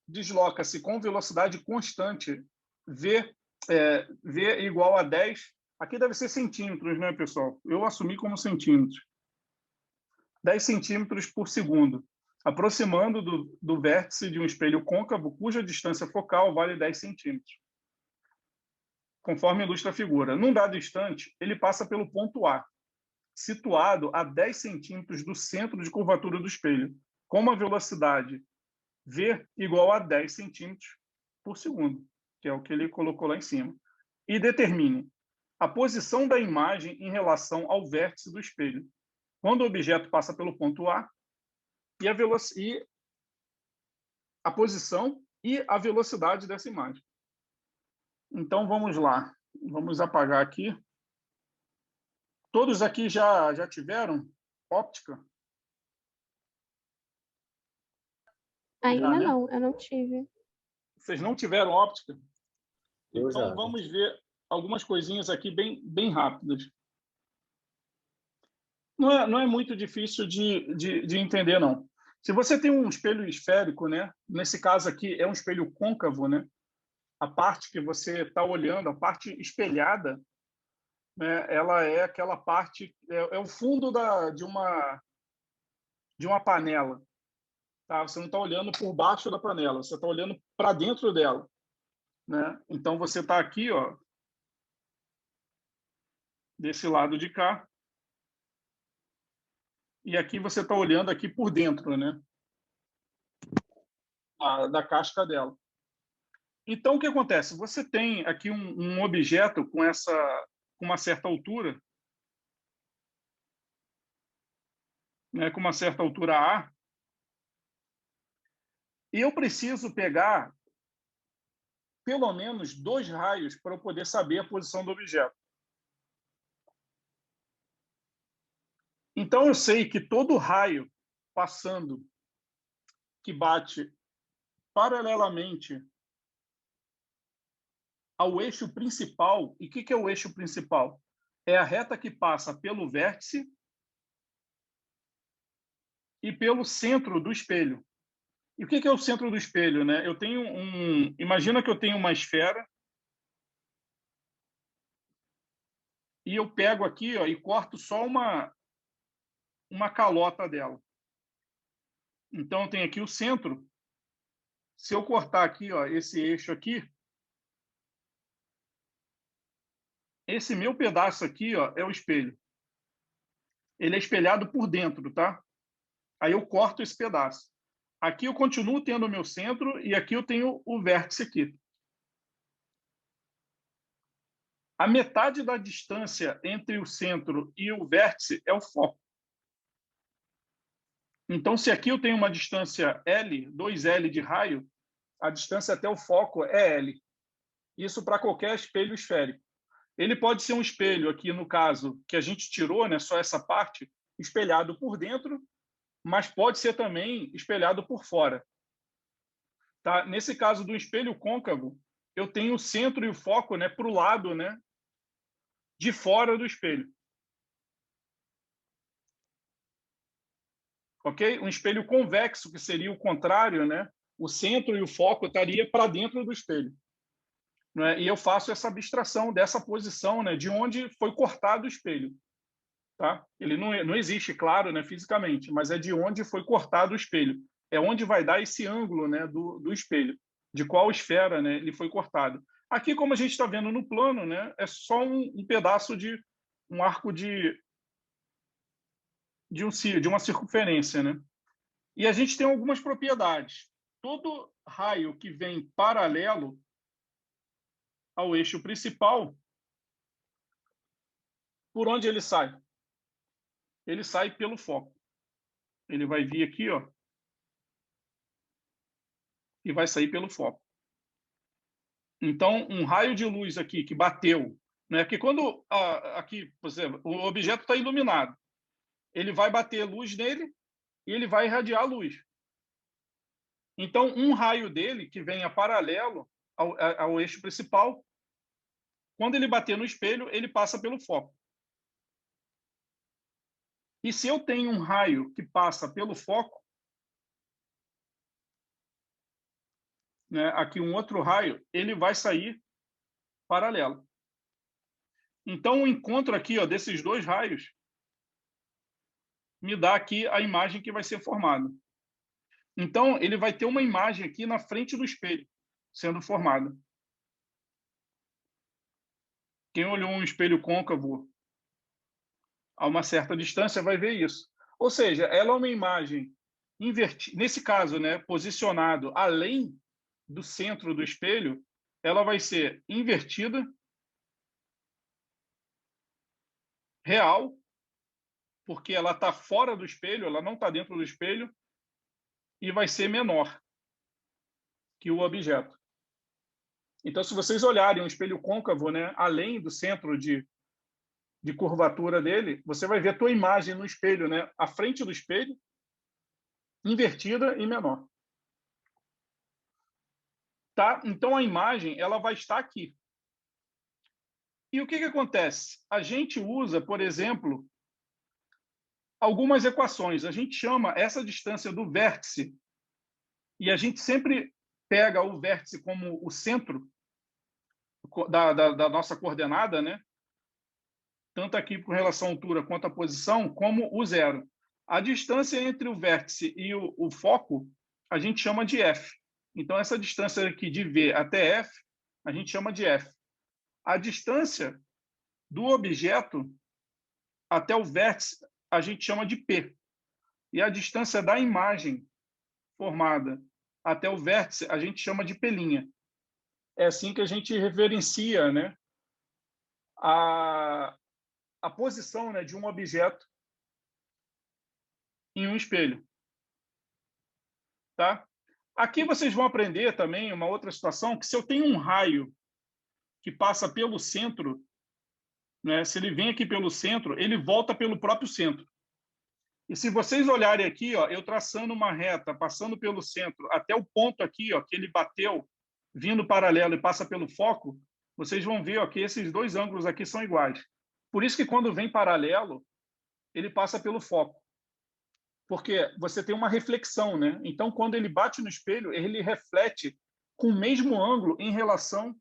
Speaker 1: desloca-se com velocidade constante, v igual a 10. Aqui deve ser centímetros, né, pessoal? Eu assumi como centímetros. 10 centímetros por segundo, aproximando do vértice de um espelho côncavo, cuja distância focal vale 10 centímetros, conforme ilustra a figura. Num dado instante, ele passa pelo ponto A, situado a 10 centímetros do centro de curvatura do espelho, com uma velocidade v igual a 10 centímetros por segundo, que é o que ele colocou lá em cima. E determine a posição da imagem em relação ao vértice do espelho, quando o objeto passa pelo ponto A, e a posição e a velocidade dessa imagem. Então, vamos lá. Vamos apagar aqui. Todos aqui já tiveram óptica?
Speaker 2: Ainda
Speaker 1: Já, né?
Speaker 2: não, eu não tive.
Speaker 1: Vocês não tiveram óptica?
Speaker 4: Eu
Speaker 1: Então,
Speaker 4: já.
Speaker 1: vamos ver algumas coisinhas aqui bem rápidas. Não é muito difícil de entender, não. Se você tem um espelho esférico, né? Nesse caso aqui é um espelho côncavo, né? A parte que você está olhando, a parte espelhada, né? Ela é aquela parte, é o fundo de uma panela. Tá? Você não está olhando por baixo da panela, você está olhando para dentro dela, né? Então, você está aqui, ó, desse lado de cá, e aqui você está olhando aqui por dentro, né? Da casca dela. Então, o que acontece? Você tem aqui um objeto com uma certa altura, né, com uma certa altura A, e eu preciso pegar pelo menos 2 raios para eu poder saber a posição do objeto. Então, eu sei que todo raio passando, que bate paralelamente ao eixo principal, e o que é o eixo principal? É a reta que passa pelo vértice e pelo centro do espelho. E o que é o centro do espelho, né? Eu tenho imagina que eu tenho uma esfera e eu pego aqui, ó, e corto só uma calota dela. Então, eu tenho aqui o centro. Se eu cortar aqui, ó, esse eixo aqui, esse meu pedaço aqui, ó, é o espelho. Ele é espelhado por dentro, tá? Aí eu corto esse pedaço. Aqui eu continuo tendo o meu centro e aqui eu tenho o vértice aqui. A metade da distância entre o centro e o vértice é o foco. Então, se aqui eu tenho uma distância L, 2L de raio, a distância até o foco é L. Isso para qualquer espelho esférico. Ele pode ser um espelho, aqui no caso, que a gente tirou, né, só essa parte, espelhado por dentro, mas pode ser também espelhado por fora. Tá? Nesse caso do espelho côncavo, eu tenho o centro e o foco, né, para o lado, né, de fora do espelho. Ok? Um espelho convexo, que seria o contrário, né? O centro e o foco estaria para dentro do espelho. Né? E eu faço essa abstração dessa posição, né, de onde foi cortado o espelho. Tá? Ele não existe, claro, né, fisicamente, mas é de onde foi cortado o espelho. É onde vai dar esse ângulo, né, do espelho, de qual esfera, né, ele foi cortado. Aqui, como a gente está vendo no plano, né, é só um pedaço de um arco de uma circunferência, né? E a gente tem algumas propriedades. Todo raio que vem paralelo ao eixo principal, por onde ele sai? Ele sai pelo foco. Ele vai vir aqui, ó, e vai sair pelo foco. Então, um raio de luz aqui que bateu, né? Porque quando aqui, por exemplo, o objeto está iluminado, ele vai bater luz nele e ele vai irradiar a luz. Então, um raio dele que venha paralelo ao eixo principal, quando ele bater no espelho, ele passa pelo foco. E se eu tenho um raio que passa pelo foco, né, aqui um outro raio, ele vai sair paralelo. Então, o encontro aqui, ó, desses dois raios me dá aqui a imagem que vai ser formada. Então, ele vai ter uma imagem aqui na frente do espelho sendo formada. Quem olhou um espelho côncavo a uma certa distância vai ver isso. Ou seja, ela é uma imagem invertida, nesse caso, né, posicionado além do centro do espelho, ela vai ser invertida, real, porque ela está fora do espelho, ela não está dentro do espelho, e vai ser menor que o objeto. Então, se vocês olharem um espelho côncavo, né, além do centro de curvatura dele, você vai ver a tua imagem no espelho, né, à frente do espelho, invertida e menor. Tá? Então, a imagem ela vai estar aqui. E o que acontece? A gente usa, por exemplo, algumas equações. A gente chama essa distância do vértice, e a gente sempre pega o vértice como o centro da nossa coordenada, né? Tanto aqui com relação à altura quanto à posição, como o zero. A distância entre o vértice e o foco, a gente chama de f. Então, essa distância aqui de V até F, a gente chama de f. A distância do objeto até o vértice, a gente chama de P. E a distância da imagem formada até o vértice, a gente chama de P'. É assim que a gente referencia, né, a posição, né, de um objeto em um espelho. Tá? Aqui vocês vão aprender também uma outra situação, que se eu tenho um raio que passa pelo centro, né, se ele vem aqui pelo centro, ele volta pelo próprio centro. E se vocês olharem aqui, ó, eu traçando uma reta, passando pelo centro, até o ponto aqui, ó, que ele bateu, vindo paralelo e passa pelo foco, vocês vão ver, ó, que esses dois ângulos aqui são iguais. Por isso que quando vem paralelo, ele passa pelo foco. Porque você tem uma reflexão, né? Então, quando ele bate no espelho, ele reflete com o mesmo ângulo em relação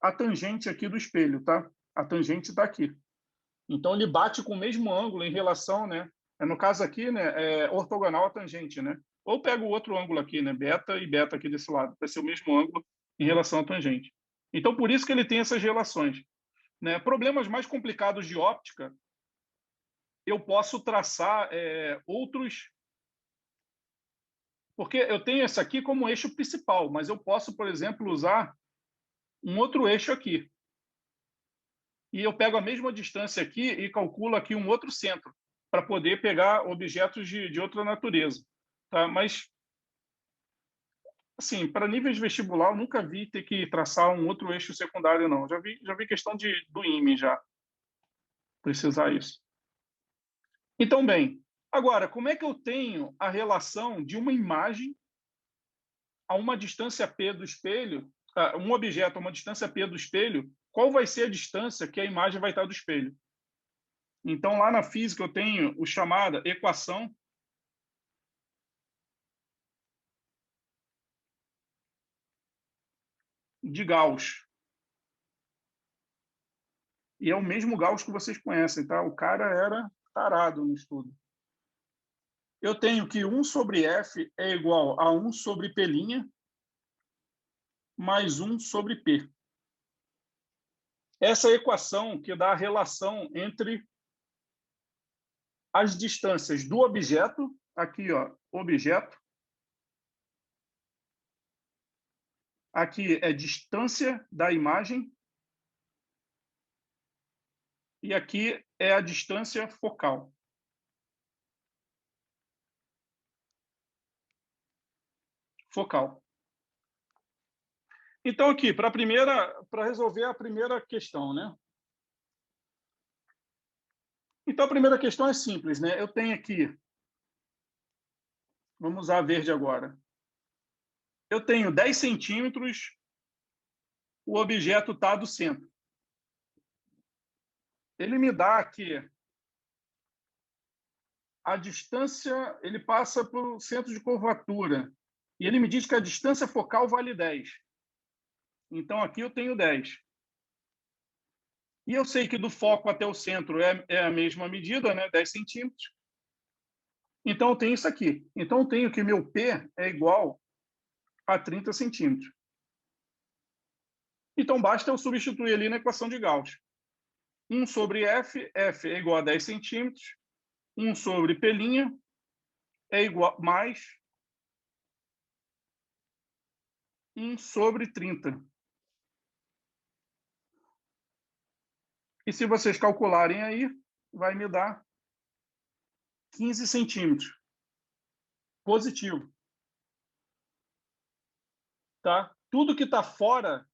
Speaker 1: à tangente aqui do espelho, tá? A tangente está aqui. Então, ele bate com o mesmo ângulo em relação, né? No caso aqui, né, é ortogonal à tangente, né? Ou pega o outro ângulo aqui, né? Beta e beta aqui desse lado. Vai ser o mesmo ângulo em relação à tangente. Então, por isso que ele tem essas relações, né? Problemas mais complicados de óptica, eu posso traçar outros... Porque eu tenho esse aqui como eixo principal, mas eu posso, por exemplo, usar um outro eixo aqui. E eu pego a mesma distância aqui e calculo aqui um outro centro, para poder pegar objetos de outra natureza. Tá? Mas, assim, para níveis de vestibular, eu nunca vi ter que traçar um outro eixo secundário, não. Já vi questão do IME já, precisar isso. Então, bem, agora, como é que eu tenho a relação de uma imagem a uma distância P do espelho, um objeto a uma distância P do espelho, qual vai ser a distância que a imagem vai estar do espelho? Então, lá na física, eu tenho o chamada equação de Gauss. E é o mesmo Gauss que vocês conhecem, tá? O cara era tarado no estudo. Eu tenho que 1 sobre F é igual a 1 sobre P' mais 1 sobre P. Essa equação que dá a relação entre as distâncias do objeto, aqui, ó, objeto, Aqui é distância da imagem. E aqui é a distância focal. Focal. Então, aqui, para resolver a primeira questão, né? Então, a primeira questão é simples, né? Eu tenho aqui, vamos usar verde agora. Eu tenho 10 centímetros, o objeto está do centro. Ele me dá aqui a distância, ele passa pelo centro de curvatura. E ele me diz que a distância focal vale 10. Então, aqui eu tenho 10. E eu sei que do foco até o centro é a mesma medida, né? 10 centímetros. Então, eu tenho isso aqui. Então, eu tenho que meu P é igual a 30 centímetros. Então, basta eu substituir ali na equação de Gauss. 1 sobre F, F é igual a 10 centímetros. 1 sobre P' é igual mais 1 sobre 30. E se vocês calcularem aí, vai me dar 15 centímetros. Positivo. Tá? Tudo que está fora,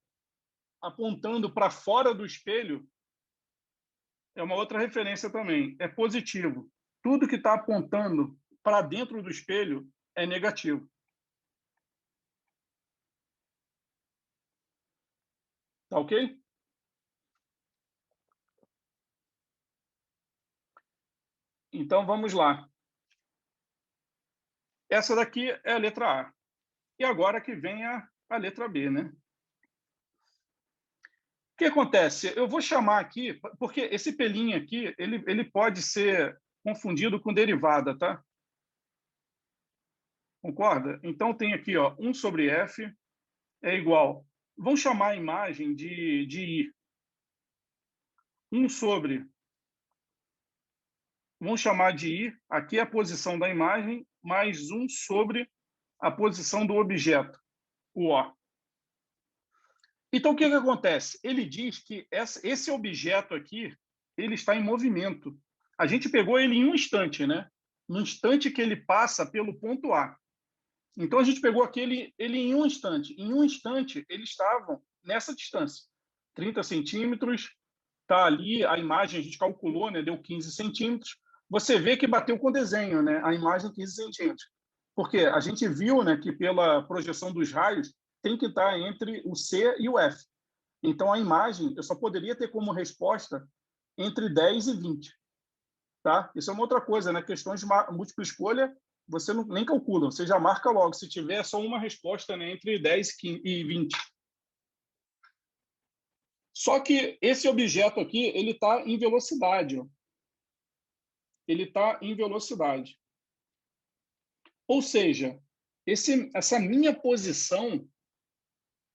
Speaker 1: apontando para fora do espelho, é uma outra referência também. É positivo. Tudo que está apontando para dentro do espelho é negativo. Tá ok? Então, vamos lá. Essa daqui é a letra A. E agora que vem a letra B, né? O que acontece? Eu vou chamar aqui, porque esse pelinho aqui, ele pode ser confundido com derivada, tá? Concorda? Então, tem aqui, ó, 1 sobre F é igual... Vamos chamar a imagem de I. 1 sobre... Vamos chamar de I, aqui é a posição da imagem, mais 1 sobre a posição do objeto, o O. Então, o que acontece? Ele diz que esse objeto aqui, ele está em movimento. A gente pegou ele em um instante, né? No instante que ele passa pelo ponto A. Então, a gente pegou ele em um instante. Em um instante, eles estavam nessa distância. 30 centímetros, está ali, a imagem a gente calculou, né? Deu 15 centímetros. Você vê que bateu com o desenho, né? A imagem 15 centímetros. Porque a gente viu, né, que pela projeção dos raios, tem que estar entre o C e o F. Então, a imagem, eu só poderia ter como resposta entre 10 e 20. Tá? Isso é uma outra coisa, né? Questões de múltipla escolha, você não, nem calcula, você já marca logo. Se tiver só uma resposta, né, entre 10 e 20. Só que esse objeto aqui, ele está em velocidade. Ó. Ele está em velocidade. Ou seja, essa minha posição,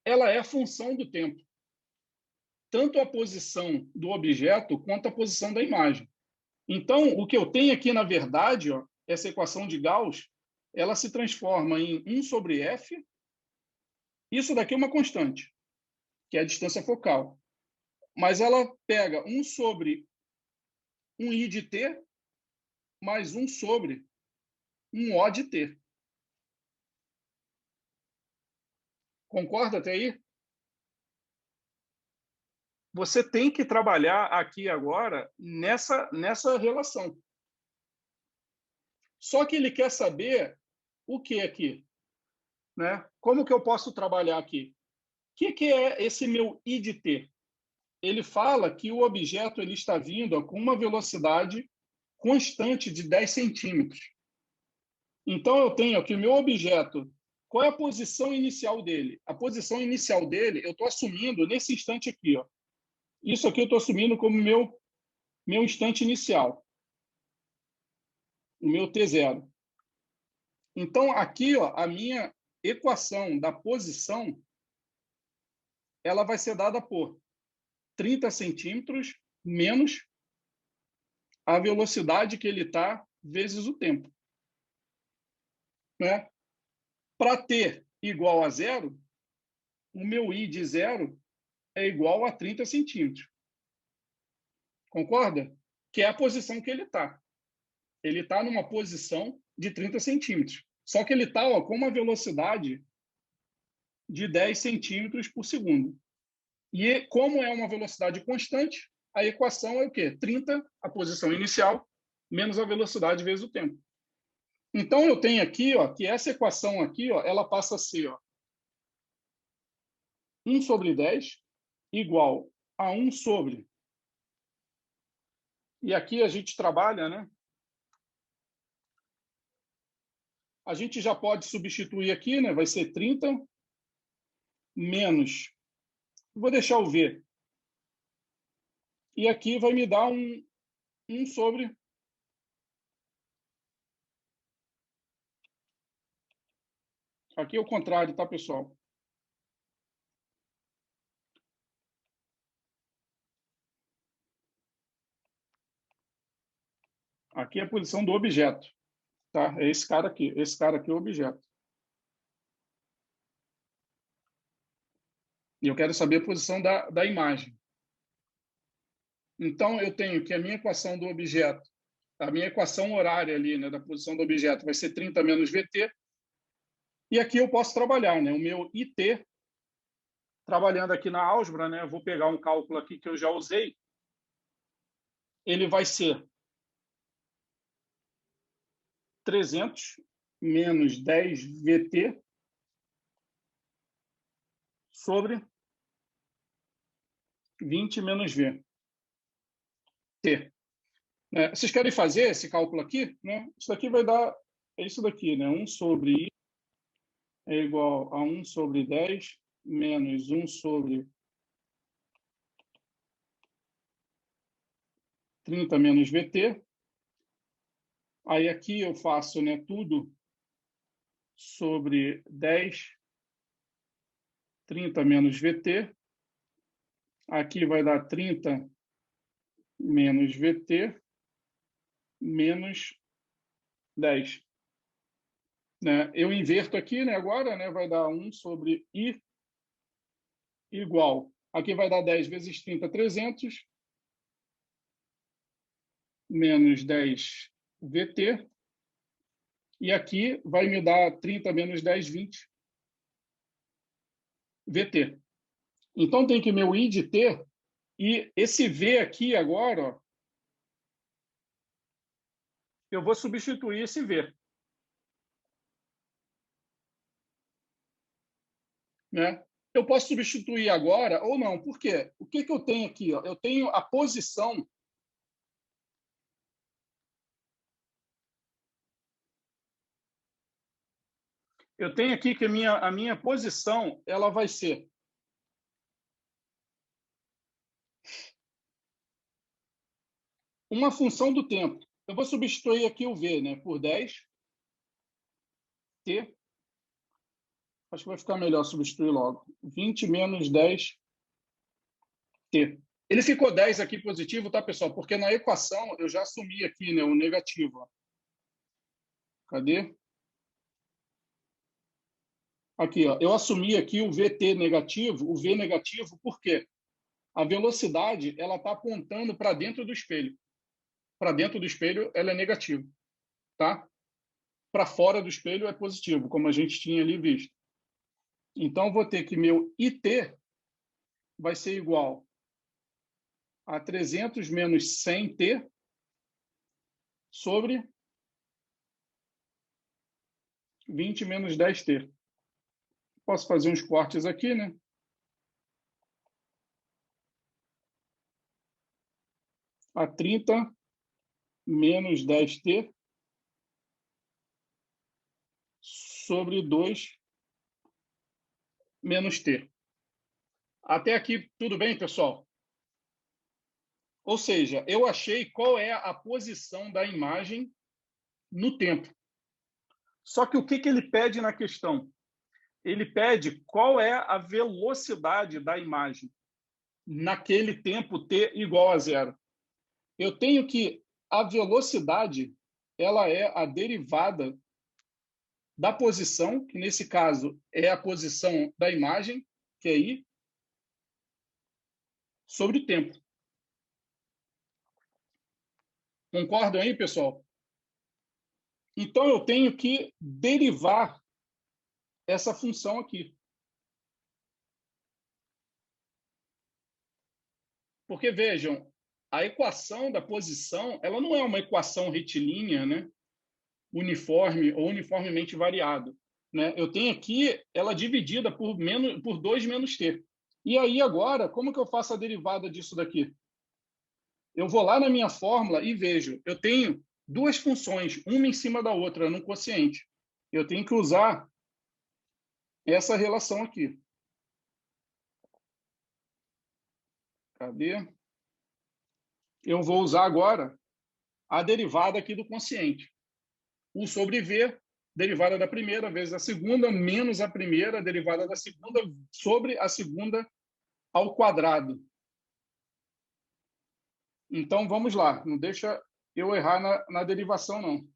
Speaker 1: ela é a função do tempo. Tanto a posição do objeto quanto a posição da imagem. Então, o que eu tenho aqui, na verdade, ó, essa equação de Gauss, ela se transforma em 1 sobre F. Isso daqui é uma constante, que é a distância focal. Mas ela pega 1 sobre 1i de t mais 1 sobre 1o de t. Concorda até aí? Você tem que trabalhar aqui agora nessa relação. Só que ele quer saber o que aqui? Né? Como que eu posso trabalhar aqui? O que é esse meu i de t? Ele fala que o objeto ele está vindo com uma velocidade constante de 10 centímetros. Então, eu tenho aqui o meu objeto. Qual é a posição inicial dele? A posição inicial dele, eu estou assumindo nesse instante aqui. Ó. Isso aqui eu estou assumindo como meu instante inicial. O meu T0. Então, aqui, ó, a minha equação da posição, ela vai ser dada por 30 centímetros menos a velocidade que ele está vezes o tempo. Né? Para t igual a 0, o meu I de 0 é igual a 30 centímetros. Concorda? Que é a posição que ele está. Ele está numa posição de 30 centímetros. Só que ele está com uma velocidade de 10 centímetros por segundo. E como é uma velocidade constante, a equação é o quê? 30, a posição inicial, menos a velocidade vezes o tempo. Então, eu tenho aqui que essa equação aqui ela passa a ser 1 sobre 10 igual a 1 sobre. E aqui a gente trabalha, né? A gente já pode substituir aqui, né? Vai ser 30 menos. Vou deixar o V. E aqui vai me dar 1 sobre. Aqui é o contrário, tá, pessoal? Aqui é a posição do objeto. Tá? É esse cara aqui. Esse cara aqui é o objeto. E eu quero saber a posição da imagem. Então, eu tenho que a minha equação do objeto, a minha equação horária ali, né, da posição do objeto, vai ser 30 menos VT. E aqui eu posso trabalhar, né? O meu IT, trabalhando aqui na álgebra, né? Eu vou pegar um cálculo aqui que eu já usei. Ele vai ser 300 menos 10 VT sobre 20 menos V. T. Vocês querem fazer esse cálculo aqui? Né? Isso daqui vai dar... É isso daqui, né? 1 sobre I é igual a 1 sobre 10 menos 1 sobre 30 menos VT. Aí aqui eu faço, né, tudo sobre 10, 30 menos VT. Aqui vai dar 30 menos VT menos 10. Né? Eu inverto aqui, né, agora, né, vai dar 1 sobre I igual. Aqui vai dar 10 vezes 30, 300, menos 10 VT. E aqui vai me dar 30 menos 10, 20 VT. Então, tem que meu I de T, e esse V aqui agora, eu vou substituir esse V. Né? Eu posso substituir agora ou não. Por quê? O que eu tenho aqui? Eu tenho a posição. Eu tenho aqui que a minha posição ela vai ser uma função do tempo. Eu vou substituir aqui o V, né, por 10. T. Acho que vai ficar melhor substituir logo. 20 menos 10 T. Ele ficou 10 aqui positivo, tá, pessoal? Porque na equação eu já assumi aqui, né, o negativo. Cadê? Aqui, eu assumi aqui o VT negativo, o V negativo, por quê? A velocidade ela está apontando para dentro do espelho. Para dentro do espelho, ela é negativa. Tá? Para fora do espelho é positivo, como a gente tinha ali visto. Então, vou ter que meu IT vai ser igual a 300 menos 100T sobre 20 menos 10T. Posso fazer uns cortes aqui, né? A 30 menos 10T sobre 2 menos T. Até aqui, tudo bem, pessoal? Ou seja, eu achei qual é a posição da imagem no tempo. Só que o que ele pede na questão? Ele pede qual é a velocidade da imagem naquele tempo t igual a 0. Eu tenho que a velocidade ela é a derivada da posição, que nesse caso é a posição da imagem, que é I, sobre o tempo. Concordam aí, pessoal? Então, eu tenho que derivar essa função aqui. Porque, vejam, a equação da posição, ela não é uma equação retilínea, né? Uniforme ou uniformemente variado. Né? Eu tenho aqui ela dividida por 2 menos t. E aí, agora, como que eu faço a derivada disso daqui? Eu vou lá na minha fórmula e vejo, eu tenho duas funções, uma em cima da outra, no quociente. Eu tenho que usar essa relação aqui. Cadê? Eu vou usar agora a derivada aqui do quociente. U sobre V, derivada da primeira, vezes a segunda, menos a primeira, derivada da segunda, sobre a segunda ao quadrado. Então, vamos lá. Não deixa eu errar na derivação, não.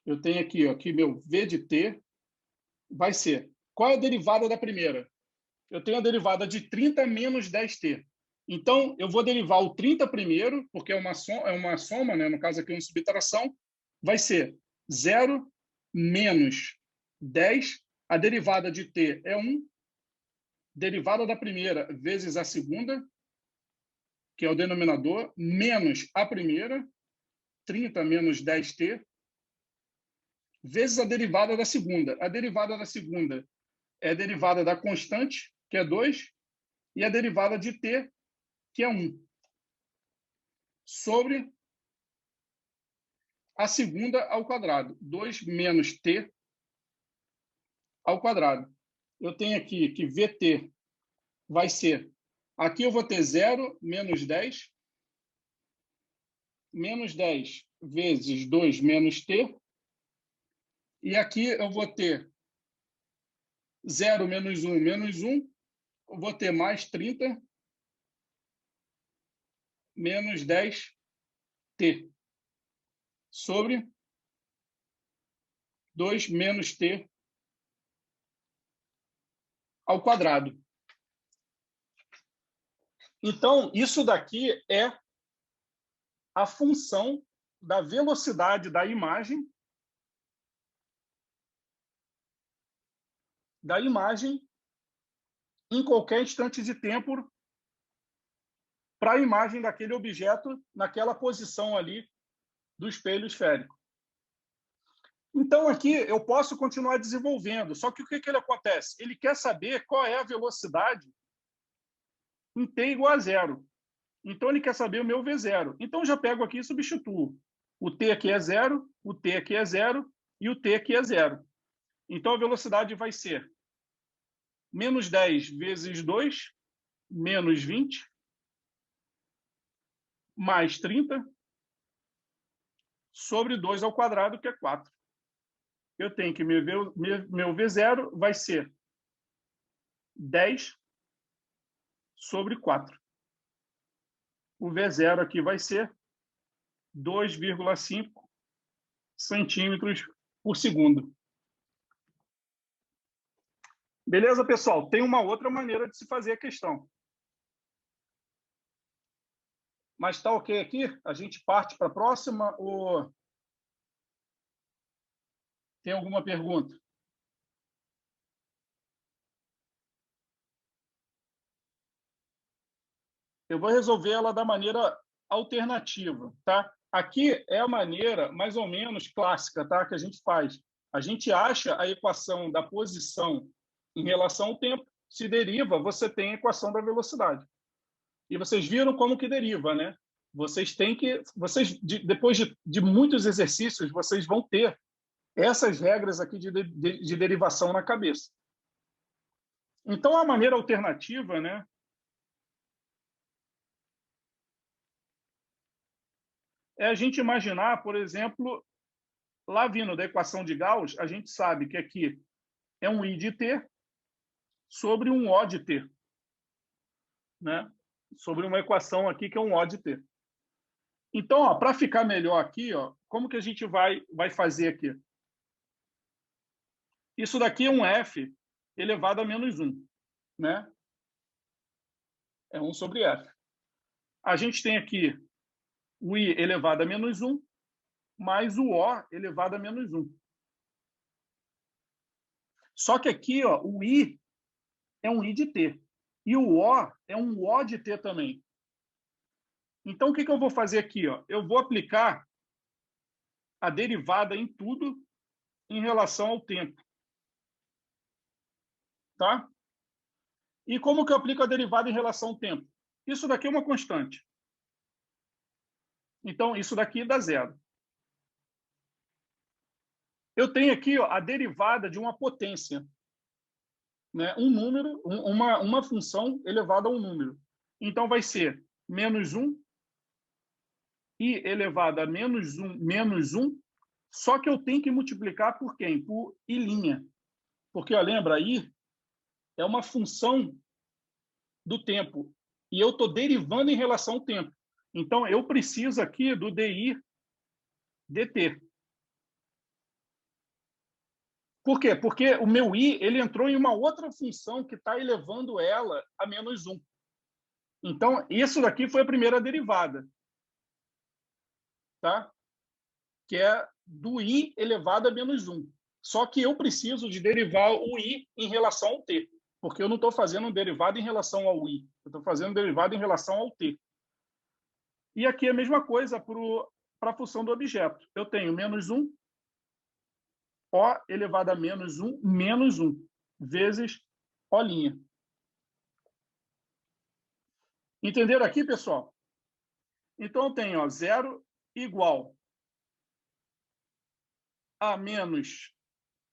Speaker 1: Eu tenho aqui, ó, que meu V de t vai ser... Qual é a derivada da primeira? Eu tenho a derivada de 30 menos 10t. Então, eu vou derivar o 30 primeiro, porque é uma soma, né? No caso aqui, uma subtração. Vai ser 0 menos 10. A derivada de t é 1. Derivada da primeira vezes a segunda, que é o denominador, menos a primeira, 30 menos 10t, vezes a derivada da segunda. A derivada da segunda é a derivada da constante, que é 2, e a derivada de t, que é 1, sobre a segunda ao quadrado. 2 menos t ao quadrado. Eu tenho aqui que VT vai ser... Aqui eu vou ter 0 menos 10. Menos 10 vezes 2 menos t. E aqui eu vou ter 0 menos 1 menos 1. Eu vou ter mais 30 menos 10t. Sobre 2 menos t ao quadrado. Então, isso daqui é a função da velocidade da imagem em qualquer instante de tempo para a imagem daquele objeto naquela posição ali do espelho esférico. Então, aqui eu posso continuar desenvolvendo, só que o que ele acontece? Ele quer saber qual é a velocidade em t igual a 0. Então, ele quer saber o meu V0. Então, eu já pego aqui e substituo. O t aqui é 0, o t aqui é 0 e o t aqui é 0. Então, a velocidade vai ser menos 10 vezes 2, menos 20, mais 30, sobre 2 ao quadrado, que é 4. Eu tenho que meu V0 vai ser 10 sobre 4. O V0 aqui vai ser 2,5 centímetros por segundo. Beleza, pessoal? Tem uma outra maneira de se fazer a questão. Mas está ok aqui? A gente parte para a próxima ou tem alguma pergunta? Eu vou resolver ela da maneira alternativa, tá? Aqui é a maneira mais ou menos clássica, tá? Que a gente faz. A gente acha a equação da posição em relação ao tempo. Se deriva, você tem a equação da velocidade. E vocês viram como que deriva, né? Vocês têm que... depois de muitos exercícios, vocês vão ter essas regras aqui de derivação na cabeça. Então, a maneira alternativa, né? É a gente imaginar, por exemplo, lá vindo da equação de Gauss, a gente sabe que aqui é um I de t sobre um O de t, né? Sobre uma equação aqui que é um O de t. Então, para ficar melhor aqui, ó, como que a gente vai fazer aqui? Isso daqui é um f elevado a menos 1, né? É 1 sobre f. A gente tem aqui o i elevado a menos 1, mais o o elevado a menos 1. Só que aqui, ó, o i é um i de t. E o o é um o de t também. Então, o que eu vou fazer aqui? Ó? Eu vou aplicar a derivada em tudo em relação ao tempo. Tá? E como que eu aplico a derivada em relação ao tempo? Isso daqui é uma constante. Então, isso daqui dá zero. Eu tenho aqui, ó, a derivada de uma potência. Né? Um número, uma função elevada a um número. Então, vai ser menos 1, i elevado a menos 1, só que eu tenho que multiplicar por quem? Por i'. Porque, ó, lembra, i é uma função do tempo. E eu estou derivando em relação ao tempo. Então, eu preciso aqui do di dt. Por quê? Porque o meu i ele entrou em uma outra função que está elevando ela a menos 1. Então, isso daqui foi a primeira derivada. Tá? Que é do i elevado a menos 1. Só que eu preciso de derivar o i em relação ao t, porque eu não estou fazendo um derivado em relação ao i, eu estou fazendo um derivado em relação ao t. E aqui é a mesma coisa para a função do objeto. Eu tenho menos 1, o elevado a menos 1, vezes o'. Entenderam aqui, pessoal? Então, eu tenho 0 igual a menos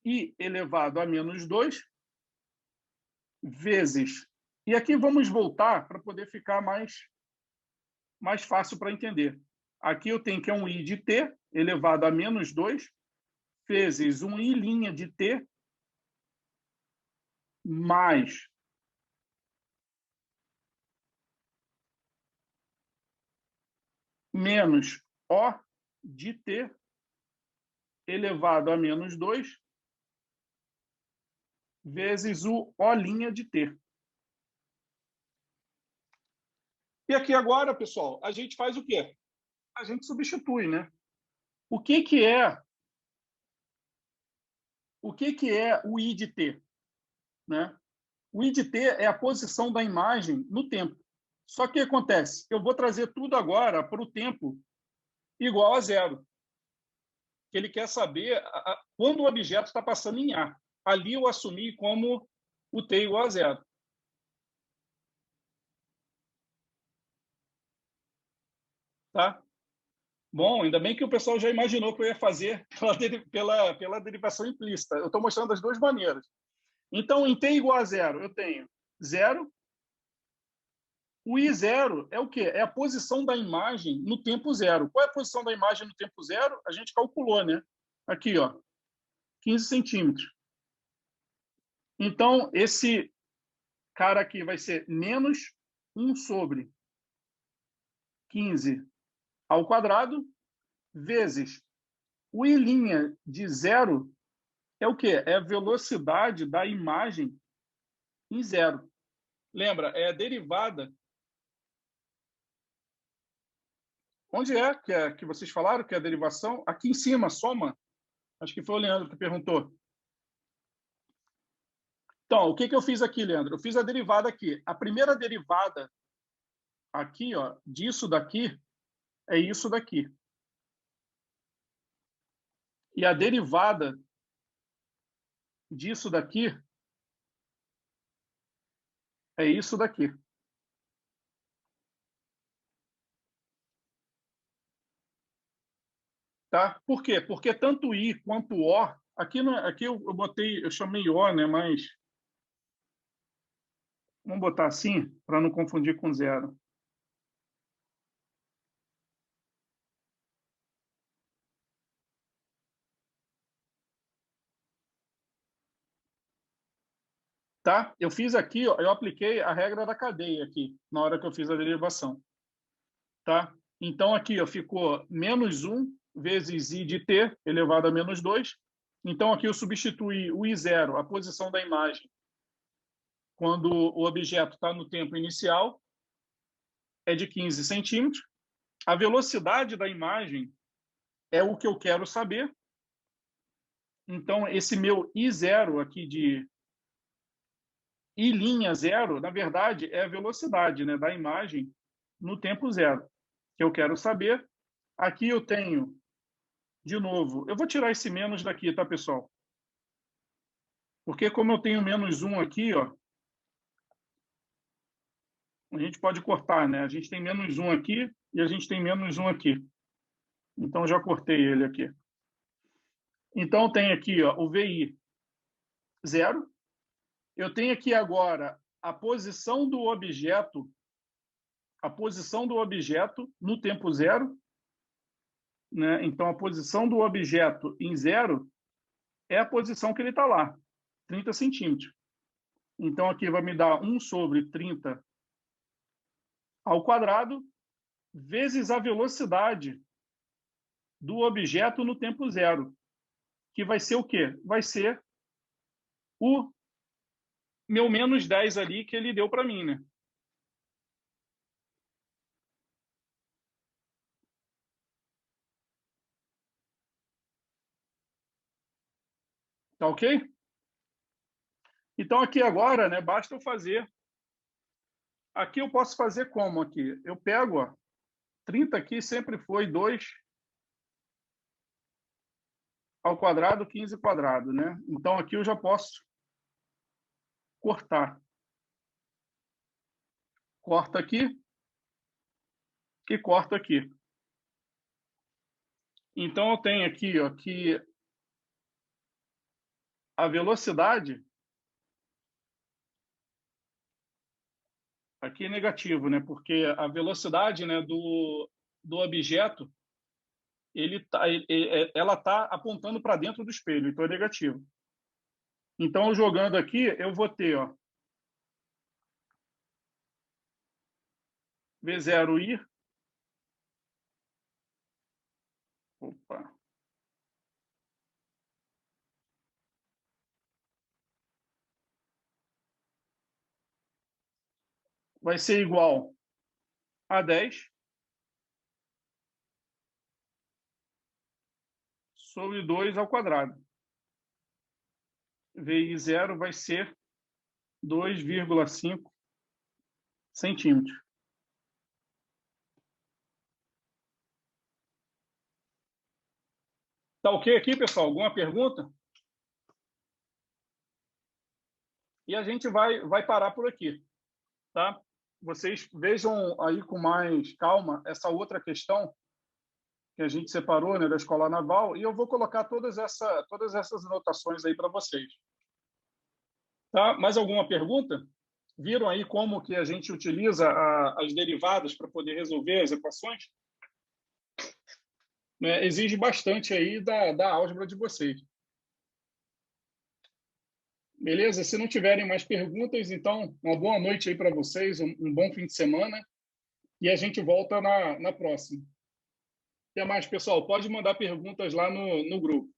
Speaker 1: i elevado a menos 2, vezes... E aqui vamos voltar para poder ficar mais fácil para entender. Aqui eu tenho que é um i de t elevado a menos 2, vezes um i' de t, mais menos o de t elevado a menos 2, vezes o o' de t. E aqui agora, pessoal, a gente faz o quê? A gente substitui, né? O que é o i de t? Né? O i de t é a posição da imagem no tempo. Só que o que acontece? Eu vou trazer tudo agora para o tempo igual a zero. Ele quer saber quando o objeto está passando em A. Ali eu assumi como o t igual a zero. Tá? Bom, ainda bem que o pessoal já imaginou que eu ia fazer pela derivação implícita. Eu estou mostrando as duas maneiras. Então, em t igual a zero, eu tenho zero. O I0 é o quê? É a posição da imagem no tempo zero. Qual é a posição da imagem no tempo zero? A gente calculou, né? Aqui, ó, 15 centímetros. Então, esse cara aqui vai ser menos 1 sobre 15 ao quadrado, vezes o I' de zero é o quê? É a velocidade da imagem em zero. Lembra? É a derivada. Onde é que vocês falaram que é a derivação? Aqui em cima, soma. Acho que foi o Leandro que perguntou. Então, o que eu fiz aqui, Leandro? Eu fiz a derivada aqui. A primeira derivada aqui, ó, disso daqui, é isso daqui. E a derivada disso daqui é isso daqui. Tá? Por quê? Porque tanto I quanto O, aqui eu chamei O, né? Mas vamos botar assim para não confundir com zero. Tá? Eu fiz aqui, ó, eu apliquei a regra da cadeia aqui na hora que eu fiz a derivação. Tá? Então aqui ó, ficou menos 1 vezes I de t elevado a menos 2, Então, aqui eu substituí o I0, a posição da imagem, quando o objeto está no tempo inicial, é de 15 centímetros. A velocidade da imagem é o que eu quero saber. Então, esse meu I0 aqui de I'0, na verdade, é a velocidade, né, da imagem no tempo zero, que eu quero saber. Aqui eu tenho, de novo, eu vou tirar esse menos daqui, tá, pessoal? Porque como eu tenho menos 1 aqui, ó, a gente pode cortar, né? A gente tem menos 1 aqui e a gente tem menos 1 aqui. Então, já cortei ele aqui. Então, tem aqui, ó, o VI 0. Eu tenho aqui agora a posição do objeto no tempo zero, né? Então, a posição do objeto em zero é a posição que ele está lá, 30 centímetros. Então, aqui vai me dar 1 sobre 30 ao quadrado, vezes a velocidade do objeto no tempo zero, que vai ser o quê? Vai ser o meu menos 10 ali que ele deu para mim, né? Tá ok? Então, aqui agora, né, basta eu fazer. Aqui eu posso fazer como aqui? Eu pego, ó, 30 aqui sempre foi 2 ao quadrado, 15 quadrado, né? Então, aqui eu já posso cortar. Corta aqui e corta aqui. Então, eu tenho aqui, ó, que a velocidade aqui é negativo, né? Porque a velocidade, né, do objeto, ela está apontando para dentro do espelho, então é negativo. Então, jogando aqui, eu vou ter, ó, V0i. Opa. Vai ser igual a 10 sobre 2 ao quadrado. VI0 vai ser 2,5 centímetros. Tá ok aqui, pessoal? Alguma pergunta? E a gente vai parar por aqui, tá? Vocês vejam aí com mais calma essa outra questão que a gente separou, né, da Escola Naval, e eu vou colocar todas essas anotações aí para vocês. Tá? Mais alguma pergunta? Viram aí como que a gente utiliza as derivadas para poder resolver as equações? Né? Exige bastante aí da álgebra de vocês. Beleza? Se não tiverem mais perguntas, então, uma boa noite aí para vocês, um bom fim de semana, e a gente volta na próxima. Até mais, pessoal. Pode mandar perguntas lá no grupo.